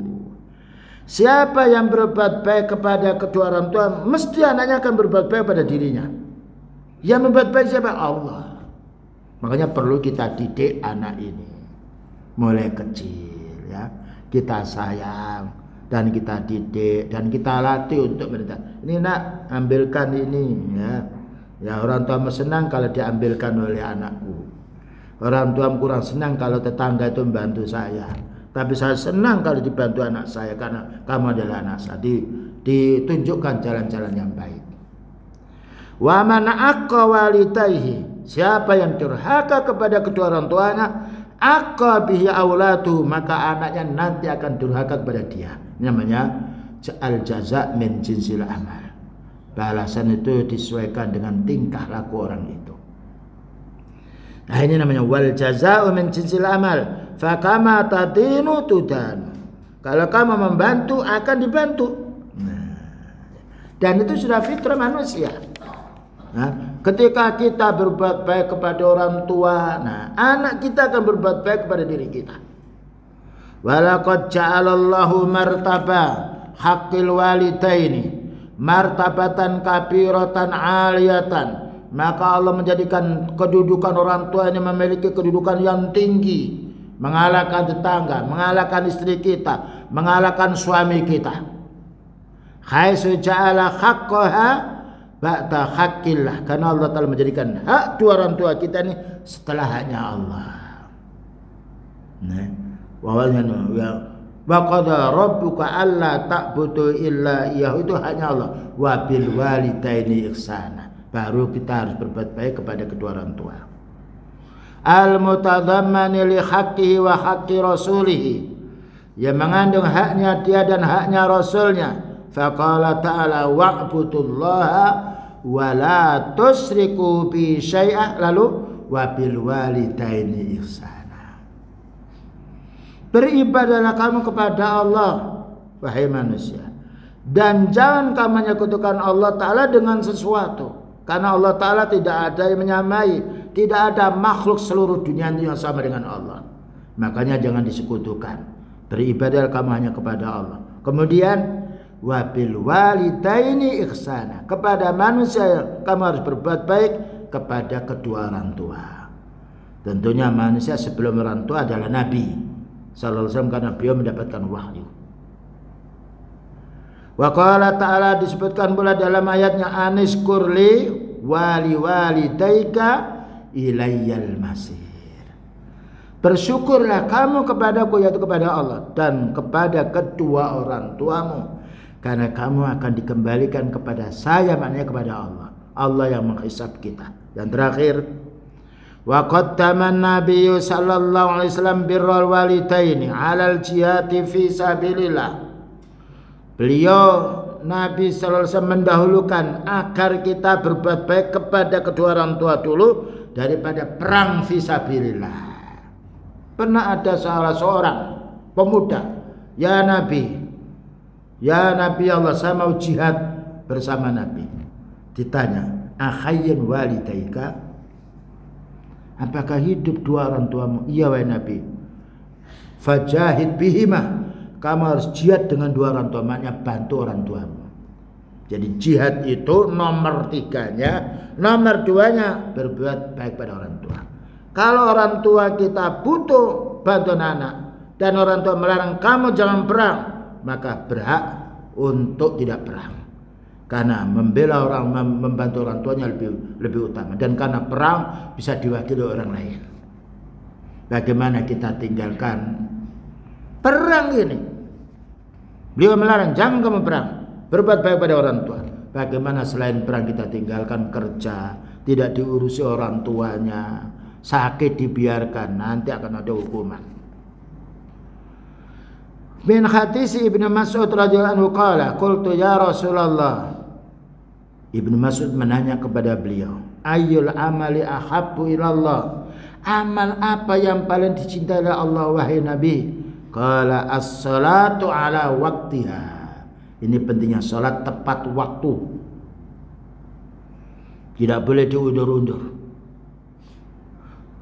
Siapa yang berbuat baik kepada kedua orang tua, mesti anaknya akan berbuat baik pada dirinya. Yang membuat baik siapa? Allah. Makanya perlu kita didik anak ini mulai kecil, ya. Kita sayang dan kita didik dan kita latih untuk merintah. Ini nak, ambilkan ini, ya. Ya, orang tua senang kalau diambilkan oleh anakku. Orang tua kurang senang kalau tetangga itu membantu saya. Tapi saya senang kalau dibantu anak saya, karena kamu adalah anak saya. Ditunjukkan jalan-jalan yang baik. Wa man aqqa walidayhi, siapa yang durhaka kepada kedua orang tuanya, aqqa bihi auladu, maka anaknya nanti akan durhaka kepada dia. Namanya al jaza min jinsil amal. Balasan itu disesuaikan dengan tingkah laku orang itu. Nah, ini namanya wal jazaa'u min jinsil amal. Fakama tadinu tudan. Kalau kamu membantu akan dibantu. Nah, dan itu sudah fitrah manusia. Nah, ketika kita berbuat baik kepada orang tua, nah anak kita akan berbuat baik kepada diri kita. Walaqad ja'alallahu martaba haqqil walidaini martabatan kabiratan aliyatan. Maka Allah menjadikan kedudukan orang tua ini memiliki kedudukan yang tinggi, mengalahkan tetangga, mengalahkan istri kita, mengalahkan suami kita. Haitsu ja'ala haqqaha ba'da haqqillah, karena Allah telah menjadikan hak dua orang tua kita ini setelah haknya Allah. Nah, wa qada rabbuka alla ta'budu illa iyyahu, itu haknya Allah. Wa bil walidaini ihsana, baru kita harus berbuat baik kepada kedua orang tua. Al-mutadhammani li haqqihi wa haqqi rasulihi, yang mengandung haknya dia dan haknya rasulnya. Faqala ta'ala wa'budullaha wa la tusyriku bi syai'a, lalu wa bil walidaini ihsana. Beribadahlah kamu kepada Allah wahai manusia, dan jangan kamu menyekutukan Allah Ta'ala dengan sesuatu. Karena Allah Ta'ala tidak ada yang menyamai, tidak ada makhluk seluruh dunia yang sama dengan Allah. Makanya jangan disekutukan. Beribadah kamu hanya kepada Allah. Kemudian wabil walidaini ihsana, kepada manusia kamu harus berbuat baik kepada kedua orang tua. Tentunya manusia sebelum orang tua adalah Nabi sallallahu alaihi wasallam, karena beliau mendapatkan wahyu. Wa qala ta'ala, disebutkan pula dalam ayatnya, aniskurli wali walidaika ilayyal masir. Bersyukurlah kamu kepadaku, yaitu kepada Allah, dan kepada kedua orang tuamu, karena kamu akan dikembalikan kepada saya, maknanya kepada Allah. Allah yang menghisab kita. Yang terakhir, wa qaddama an-nabiy sallallahu alaihi wasallam birrul walidaini 'alal jihati fi sabilillah. Beliau Nabi sallallahu alaihi wasallam mendahulukan agar kita berbuat baik kepada kedua orang tua dulu daripada perang fi sabilillah. Pernah ada salah seorang pemuda, ya Nabi Allah, saya mau jihad bersama Nabi. Ditanya, akhayyan walidaika, apakah hidup dua orang tuamu? Iya wahai Nabi. Fajahid bihima, kamu harus jihad dengan dua orang tua, maknanya bantu orang tuamu. Jadi jihad itu nomor 3-nya, nomor 2-nya berbuat baik pada orang tua. Kalau orang tua kita butuh bantuan anak dan orang tua melarang kamu jangan perang, maka berhak untuk tidak perang. Karena membela orang, membantu orang tuanya lebih utama. Dan karena perang bisa diwakili orang lain. Bagaimana kita tinggalkan perang ini? Beliau melarang jangan kamu perang, berbuat baik pada orang tua. Bagaimana selain perang kita tinggalkan kerja, tidak diurusi orang tuanya, sakit dibiarkan, nanti akan ada hukuman. Min hadis Ibnu Mas'ud radhiyallahu anhu qala qultu ya Rasulullah. Ibnu Mas'ud menanya kepada beliau, ayyul amali ahabbu ilallah, amal apa yang paling dicintai oleh Allah wahai Nabi? Qala as-salatu ala waqtiha. Ini pentingnya salat tepat waktu, tidak boleh diundur-undur.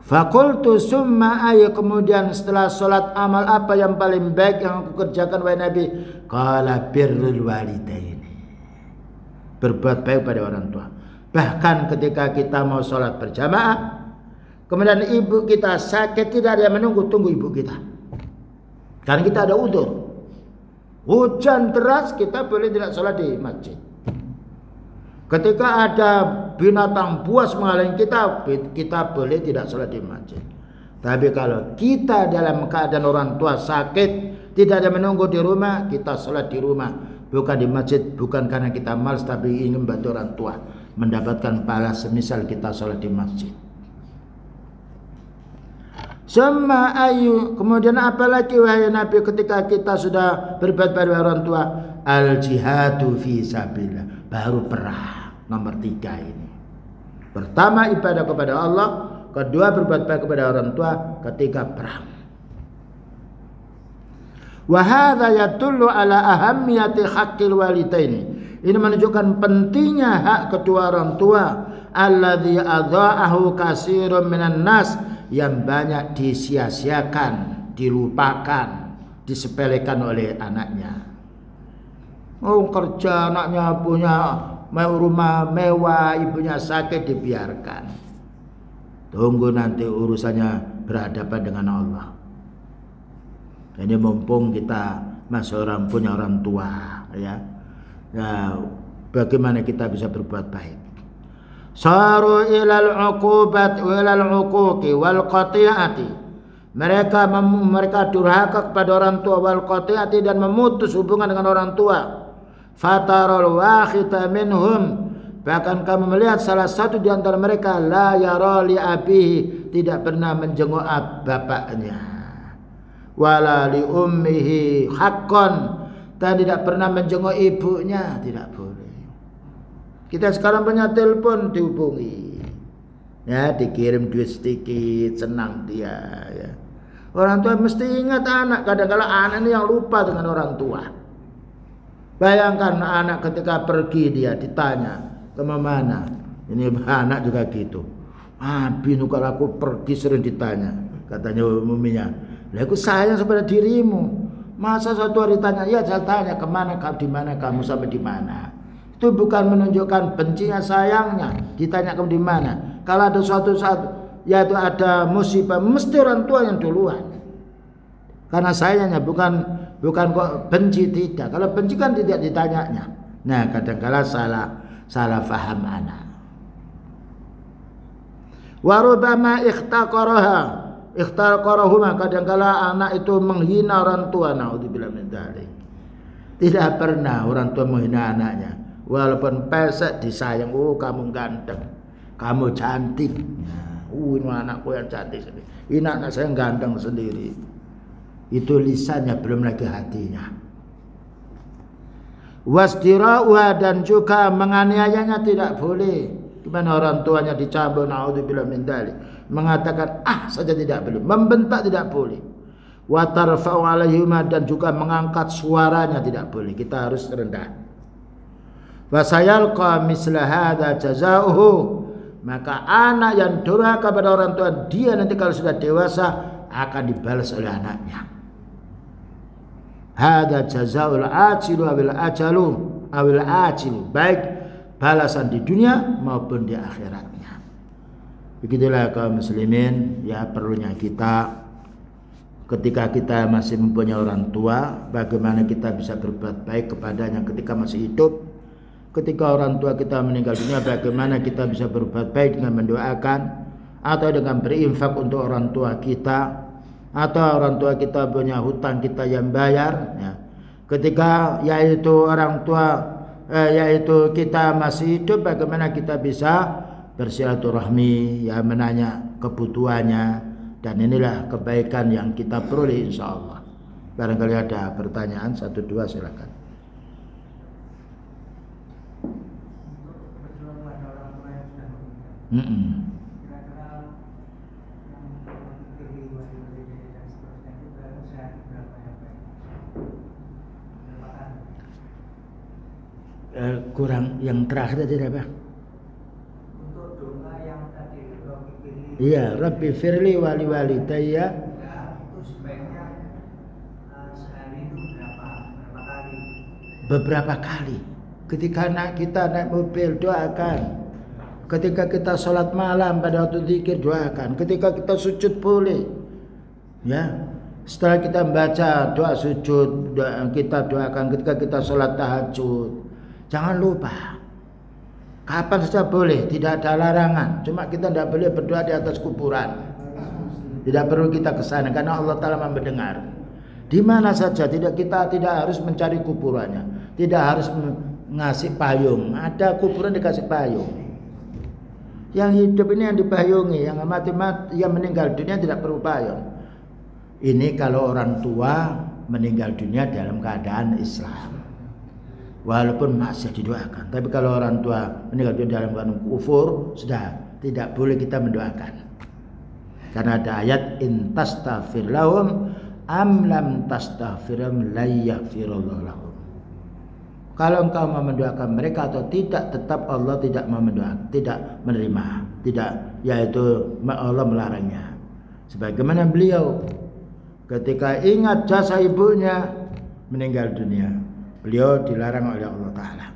Fakultu summa ayy, kemudian setelah sholat amal apa yang paling baik yang aku kerjakan wahai Nabi? Qala birrul walidaini, berbuat baik pada orang tua. Bahkan ketika kita mau sholat berjamaah, kemudian ibu kita sakit, tidak ada yang menunggu, tunggu ibu kita. Karena kita ada udzur. Hujan deras, kita boleh tidak sholat di masjid. Ketika ada binatang buas menghalangi kita, kita boleh tidak sholat di masjid. Tapi kalau kita dalam keadaan orang tua sakit, tidak ada menunggu di rumah, kita sholat di rumah, bukan di masjid. Bukan karena kita malas, tapi ingin membantu orang tua mendapatkan pahala semisal kita sholat di masjid. Summa ayu, kemudian apalagi wahai Nabi ketika kita sudah berbuat pada orang tua? Al jihadu fi sabilillah, baru perang. Nomor 3 ini. Pertama ibadah kepada Allah, kedua berbuat baik kepada orang tua, ketiga perang. Wa hadza yadullu ala ahammiyati haqqil walidaini. Ini menunjukkan pentingnya hak kedua orang tua, alladzi adza'ahu katsirun minan nas, yang banyak disia-siakan, dilupakan, disepelekan oleh anaknya. Oh, kerja anaknya punya rumah mewah, ibunya sakit dibiarkan. Tunggu nanti urusannya berhadapan dengan Allah. Ini mumpung kita masih punya orang tua, ya. Nah, bagaimana kita bisa berbuat baik? Saru ilal uqubat ilal uquqi wal qati'ati. Mereka durhaka kepada orang tua, wal qati'ati, dan memutus hubungan dengan orang tua. Fatarul wakhita minhum, bahkan kamu melihat salah satu di antara mereka la yara li abihi, tidak pernah menjenguk bapaknya, wala li ummihi haqqan, dan tidak pernah menjenguk ibunya, tidak boleh. Kita sekarang punya telepon, dihubungi, ya, dikirim duit sedikit, senang dia, ya. Orang tua mesti ingat anak, kadang-kadang anak ini yang lupa dengan orang tua. Bayangkan anak ketika pergi, dia ditanya kemana. Ini anak juga gitu. Binu kalau aku pergi sering ditanya, katanya uminya. Lah aku sayang kepada dirimu. Masa suatu hari ditanya, ya saya tanya kemana kamu, di mana kamu, sampai di mana. Itu bukan menunjukkan bencinya, sayangnya. Ditanya kamu di mana. Kalau ada suatu saat, yaitu ada musibah, mesti orang tua yang duluan. Karena sayangnya bukan kok benci, tidak. Kalau benci kan tidak ditanyanya. Nah, kadang-kala salah faham anak. Warubama ikhtaqarahuma, kadang-kala anak itu menghina orang tua, naudzubillah min dzalik. Tidak pernah orang tua menghina anaknya. Walaupun pesek disayang, oh kamu ganteng, kamu cantik. Ini anakku yang cantik sendiri. Ini anak saya ganteng sendiri. Itu lisannya, belum lagi hatinya. Wastira'uha, dan juga menganiayanya tidak boleh. Gimana orang tuanya dicambuk, naudzubillah min dzalik. Mengatakan saja tidak boleh, membentak tidak boleh. Wa tarfa'u 'alaihima, dan juga mengangkat suaranya tidak boleh. Kita harus rendah. Wa sayalqa misla hadza jazaohu, maka anak yang durhaka pada orang tua, dia nanti kalau sudah dewasa akan dibalas oleh anaknya. Hadza jazaul ajilu awil ajilu, baik balasan di dunia maupun di akhiratnya. Begitulah kaum muslimin, ya perlunya kita ketika kita masih mempunyai orang tua, bagaimana kita bisa berbuat baik kepadanya ketika masih hidup. Ketika orang tua kita meninggal dunia, bagaimana kita bisa berbuat baik dengan mendoakan atau dengan berinfak untuk orang tua kita, atau orang tua kita punya hutang kita yang bayar, ya. Ketika yaitu orang tua yaitu kita masih hidup, bagaimana kita bisa bersilaturahmi, ya, menanya kebutuhannya, dan inilah kebaikan yang kita peroleh insyaallah. Barangkali ada pertanyaan 1 2 silakan. Kurang yang terakhir tadi apa? Untuk doa yang tadi Rabbi firli. Iya, Rabbi firli wali walidayya. Itu sebaiknya sehari itu berapa kali? Beberapa kali. Ketika kita naik mobil, doakan. Ketika kita sholat malam pada waktu zikir, doakan. Ketika kita sujud boleh, ya. Setelah kita membaca doa sujud, kita doakan. Ketika kita sholat tahajud, jangan lupa. Kapan saja boleh, tidak ada larangan. Cuma kita tidak boleh berdoa di atas kuburan. Tidak perlu kita ke sana karena Allah Ta'ala mendengar. Di mana saja, kita tidak harus mencari kuburannya, tidak harus ngasih payung. Ada kuburan dikasih payung. Yang hidup ini yang dipayungi, yang mati, yang meninggal dunia tidak perlu payung. Ini kalau orang tua meninggal dunia dalam keadaan Islam, walaupun masih didoakan. Tapi kalau orang tua meninggal dunia dalam keadaan kufur, sudah tidak boleh kita mendoakan. Karena ada ayat in tastaghfir lahum am lam tastaghfirhum la yaghfirullahu lahum. Kalau engkau mau mendoakan mereka atau tidak, tetap Allah tidak mau mendoakan, tidak menerima, tidak, yaitu Allah melarangnya. Sebagaimana beliau ketika ingat jasa ibunya meninggal dunia, beliau dilarang oleh Allah Ta'ala.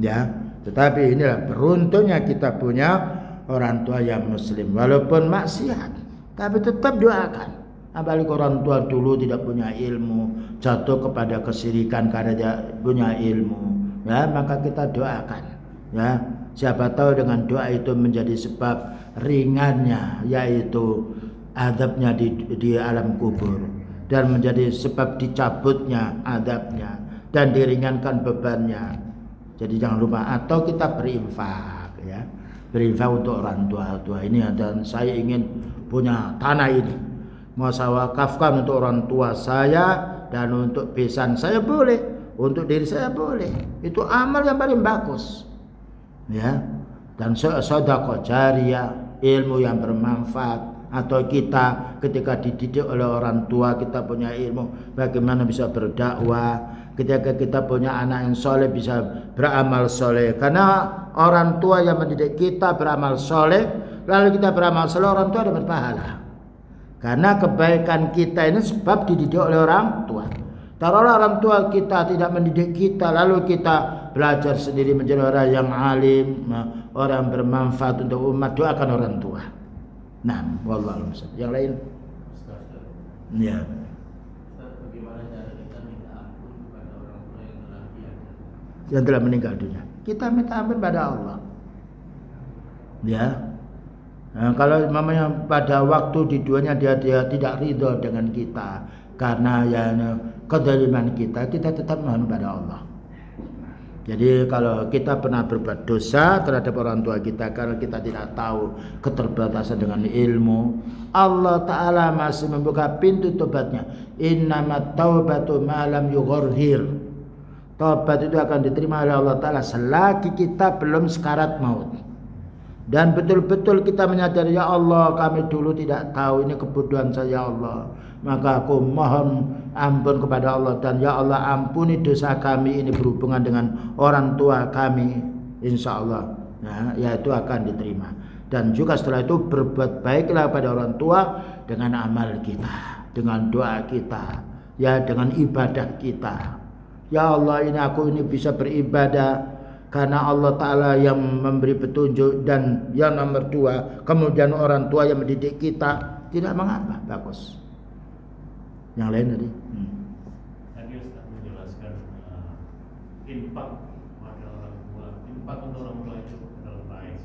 Ya, tetapi inilah beruntungnya kita punya orang tua yang muslim, walaupun maksiat, tapi tetap doakan. Apalagi orang tua dulu tidak punya ilmu, jatuh kepada kesyirikan karena dia punya ilmu, ya, maka kita doakan, ya. Siapa tahu dengan doa itu menjadi sebab ringannya, yaitu azabnya di alam kubur, dan menjadi sebab dicabutnya azabnya dan diringankan bebannya. Jadi jangan lupa, atau kita berinfak, ya, berinfak untuk orang tua ini. Dan saya ingin punya tanah ini, mau saya wakafkan untuk orang tua saya dan untuk besan saya boleh, untuk diri saya boleh. Itu amal yang paling bagus, ya. Dan sedekah jariyah, ilmu yang bermanfaat. Atau kita ketika dididik oleh orang tua, kita punya ilmu bagaimana bisa berdakwah. Ketika kita punya anak yang soleh, bisa beramal soleh. Karena orang tua yang mendidik kita beramal soleh, lalu kita beramal soleh, orang tua dapat pahala. Karena kebaikan kita ini sebab dididik oleh orang tua. Taruhlah orang tua kita tidak mendidik kita, lalu kita belajar sendiri menjadi orang yang alim, orang bermanfaat untuk umat, doakan orang tua. Nah, wallahu a'lam. Yang lain? Ya. Bagaimana cara kita minta ampun kepada orang tua yang telah meninggal dunia? Kita minta ampun pada Allah. Ya. Nah, kalau mamanya pada waktu di dunia dia tidak ridho dengan kita, karena ya kezaliman kita tetap mohon pada Allah. Jadi kalau kita pernah berbuat dosa terhadap orang tua kita karena kita tidak tahu keterbatasan dengan ilmu, Allah Ta'ala masih membuka pintu tobatnya. Innamat taubatu ma'lam yughorhir. Tobat itu akan diterima oleh Allah Ta'ala selagi kita belum sekarat maut. Dan betul-betul kita menyadari, ya Allah, kami dulu tidak tahu, ini kebodohan saya, ya Allah. Maka aku mohon ampun kepada Allah, dan ya Allah ampuni dosa kami ini berhubungan dengan orang tua kami, insya Allah ya itu akan diterima. Dan juga setelah itu berbuat baiklah pada orang tua dengan amal kita, dengan doa kita, ya dengan ibadah kita. Ya Allah, ini bisa beribadah karena Allah Ta'ala yang memberi petunjuk, dan yang nomor dua kemudian orang tua yang mendidik kita, tidak mengapa, bagus. Yang lain tadi Tadi Ustaz menjelaskan infak pada orang tua, infak untuk orang tua itu adalah baik.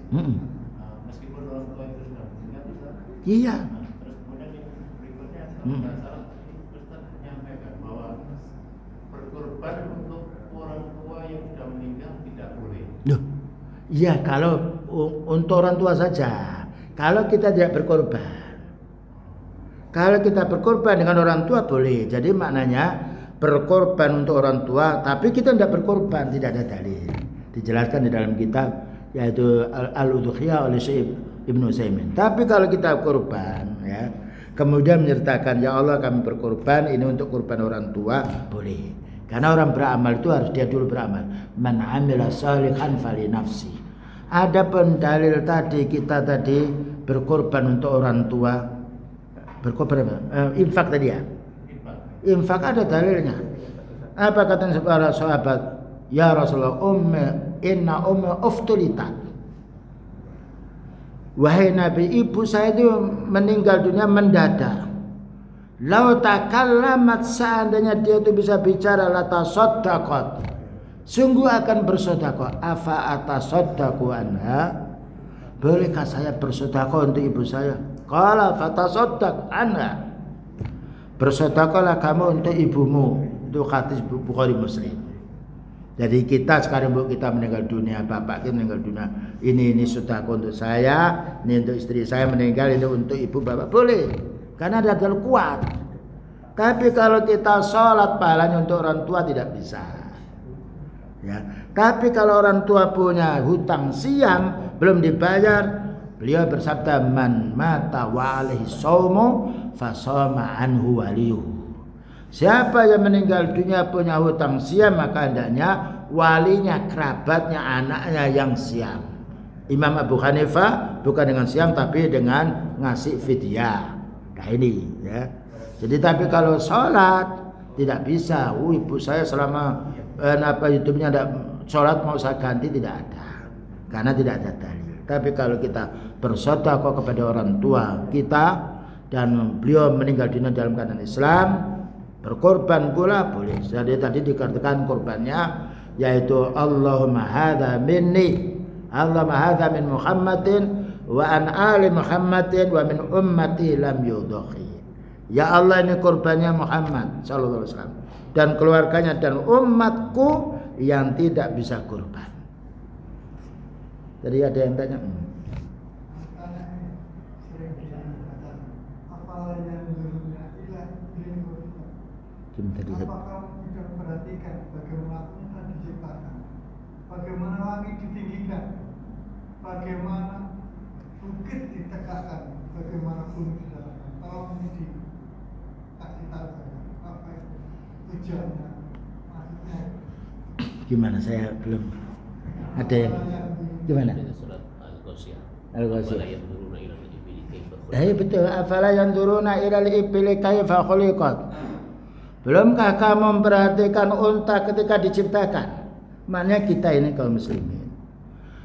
Meskipun orang tua itu sudah meninggal, iya. Terus kemudian yang berikutnya tidak salah, Ustaz menyampaikan bahwa berkorban untuk orang tua yang sudah meninggal tidak boleh. Iya, kalau untuk orang tua saja. Kalau kita tidak berkorban, kalau kita berkorban dengan orang tua boleh. Jadi maknanya berkorban untuk orang tua, tapi kita tidak berkorban, tidak ada dalil. Dijelaskan di dalam kitab yaitu Al-Udhiyah oleh Syekh Ibnu Utsaimin. Tapi kalau kita korban, ya, kemudian menyertakan, ya Allah kami berkorban ini untuk korban orang tua, boleh. Karena orang beramal itu harus dia dulu beramal. Man 'amila shalihan fali nafsi. Adapun dalil tadi kita tadi berkorban untuk orang tua, berkorban infak tadi ya. Infak ada dalilnya. Apa kata para sahabat? Ya Rasulullah, inna uftulita. Wahai Nabi, ibu saya itu meninggal dunia mendadak. Lau takallamat, seandainya dia itu bisa bicara, latasaddaqat, sungguh akan bersedekah. Afa atasaddaqu anha, bolehkah saya bersedekah untuk ibu saya? Qala fatasaddaq anha, bersedekahlah kamu untuk ibumu. Itu hadis Bukhari Muslim. Jadi kita sekarang kita meninggal dunia, bapak kita meninggal dunia, ini sedekah untuk saya, ini untuk istri saya meninggal, ini untuk ibu bapak, boleh. Karena ada dalil kuat. Tapi kalau kita sholat pahalanya untuk orang tua tidak bisa. Ya. Tapi kalau orang tua punya hutang siam belum dibayar, beliau bersabda, man mata wa alaihi shaumu fasama anhu waliyuhu. Siapa yang meninggal dunia punya hutang siam, maka hendaknya walinya, kerabatnya, anaknya yang siam. Imam Abu Hanifah bukan dengan siam tapi dengan ngasih fidyah. Nah ini ya. Jadi tapi kalau sholat tidak bisa. Ibu saya selama hidupnya tidak sholat mau saya ganti, tidak ada. Karena tidak ada dalil. Tapi kalau kita bersedekah kepada orang tua kita dan beliau meninggal dunia dalam keadaan Islam, berkorban pula boleh. Jadi tadi dikatakan korbannya yaitu Allahumma hadza minni, Allahumma hadza min Muhammadin wa an ali Muhammadin wa min ummati lam yudhi. Ya Allah, ini korbannya Muhammad sallallahu alaihi wasallam dan keluarganya dan umatku yang tidak bisa korban. Jadi ada yang tanya. Apakah tidak memperhatikan bagaimana Tuhan diciptakan, bagaimana langit ditinggikan, bagaimana bukit ditegakkan, bagaimana bumi didalamkan? Tolong ini dikasih tahu saya apa itu tujuannya, maksudnya. Gimana, saya belum ada yang gimana? Surat Al-Ghasyiyah. Al-Ghasyiyah. Betul. Afala yanzuruna ilal ibli kaifa khuliqat. Belumkah kamu memperhatikan unta ketika diciptakan? Maknanya kita ini kaum muslimin.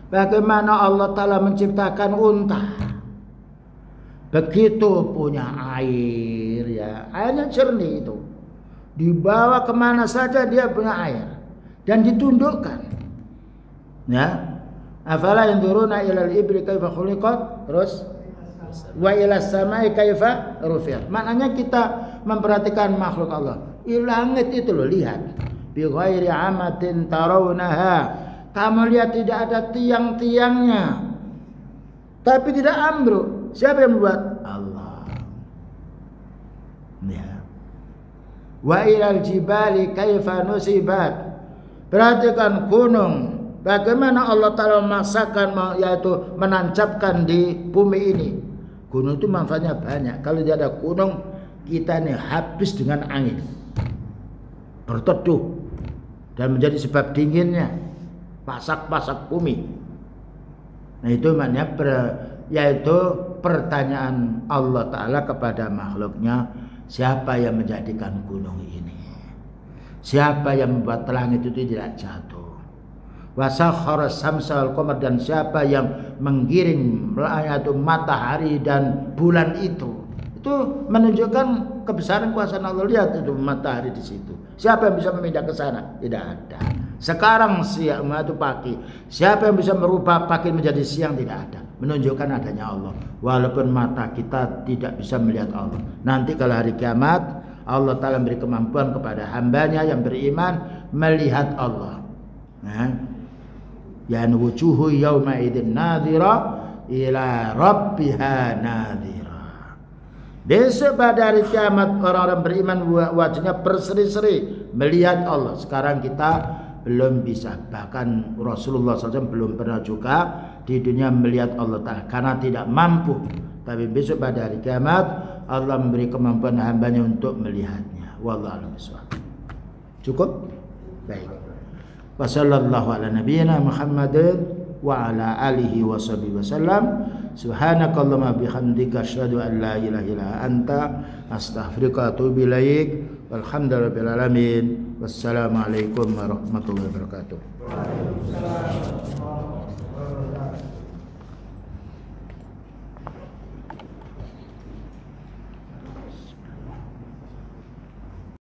Bagaimana Allah Ta'ala menciptakan unta? Begitu punya air, ya, airnya jernih itu. Dibawa kemana saja dia punya air dan ditundukkan. Ya, afala yanzuruna ilal ibli kaifa khuliqat. Terus Wa ila samai kaifa rufi'at. Maknanya kita memperhatikan makhluk Allah. Langit itu loh, lihat. Bi ghairi amatin tarawunaha. Kamu lihat tidak ada tiang-tiangnya. Tapi tidak ambruk. Siapa yang membuat? Allah. Ya. Wa ilal jibali kaifa nusibat. Perhatikan gunung. Bagaimana Allah Ta'ala memaksakan, yaitu menancapkan di bumi ini. Gunung itu manfaatnya banyak. Kalau tidak ada gunung, kita ini habis dengan angin. Berteduh. Dan menjadi sebab dinginnya. Pasak-pasak bumi. Nah itu maknanya yaitu pertanyaan Allah Ta'ala kepada makhluknya. Siapa yang menjadikan gunung ini? Siapa yang membuat langit itu tidak jatuh? Wasakhara samsa wal qamar, dan siapa yang menggiring yaitu matahari dan bulan itu? Itu menunjukkan kebesaran kuasa Allah. Lihat itu matahari di situ. Siapa yang bisa memindah ke sana? Tidak ada. Sekarang siang itu pagi. Siapa yang bisa merubah pagi menjadi siang? Tidak ada. Menunjukkan adanya Allah. Walaupun mata kita tidak bisa melihat Allah. Nanti kalau hari kiamat, Allah Ta'ala memberi kemampuan kepada hambanya yang beriman melihat Allah. Ya wujuhu yawma idzin nadhira ila rabbiha nadhira. Besok pada hari kiamat orang-orang beriman wajahnya berseri-seri melihat Allah. Sekarang kita belum bisa. Bahkan Rasulullah SAW belum pernah juga di dunia melihat Allah Ta'ala karena tidak mampu. Tapi besok pada hari kiamat Allah memberi kemampuan hambanya untuk melihatnya. Wallahu a'lam bishawab. Cukup? Baik. Wa sallallahu ala nabiyyina Muhammadin wa ala alihi wa sahbihi wasallam. Subhanakallahumma bihamdika asyhadu an la ilaha illa anta astaghfiruka wa atubu ilaik. Walhamdulillahirabbil alamin. Wassalamualaikum warahmatullahi wabarakatuh.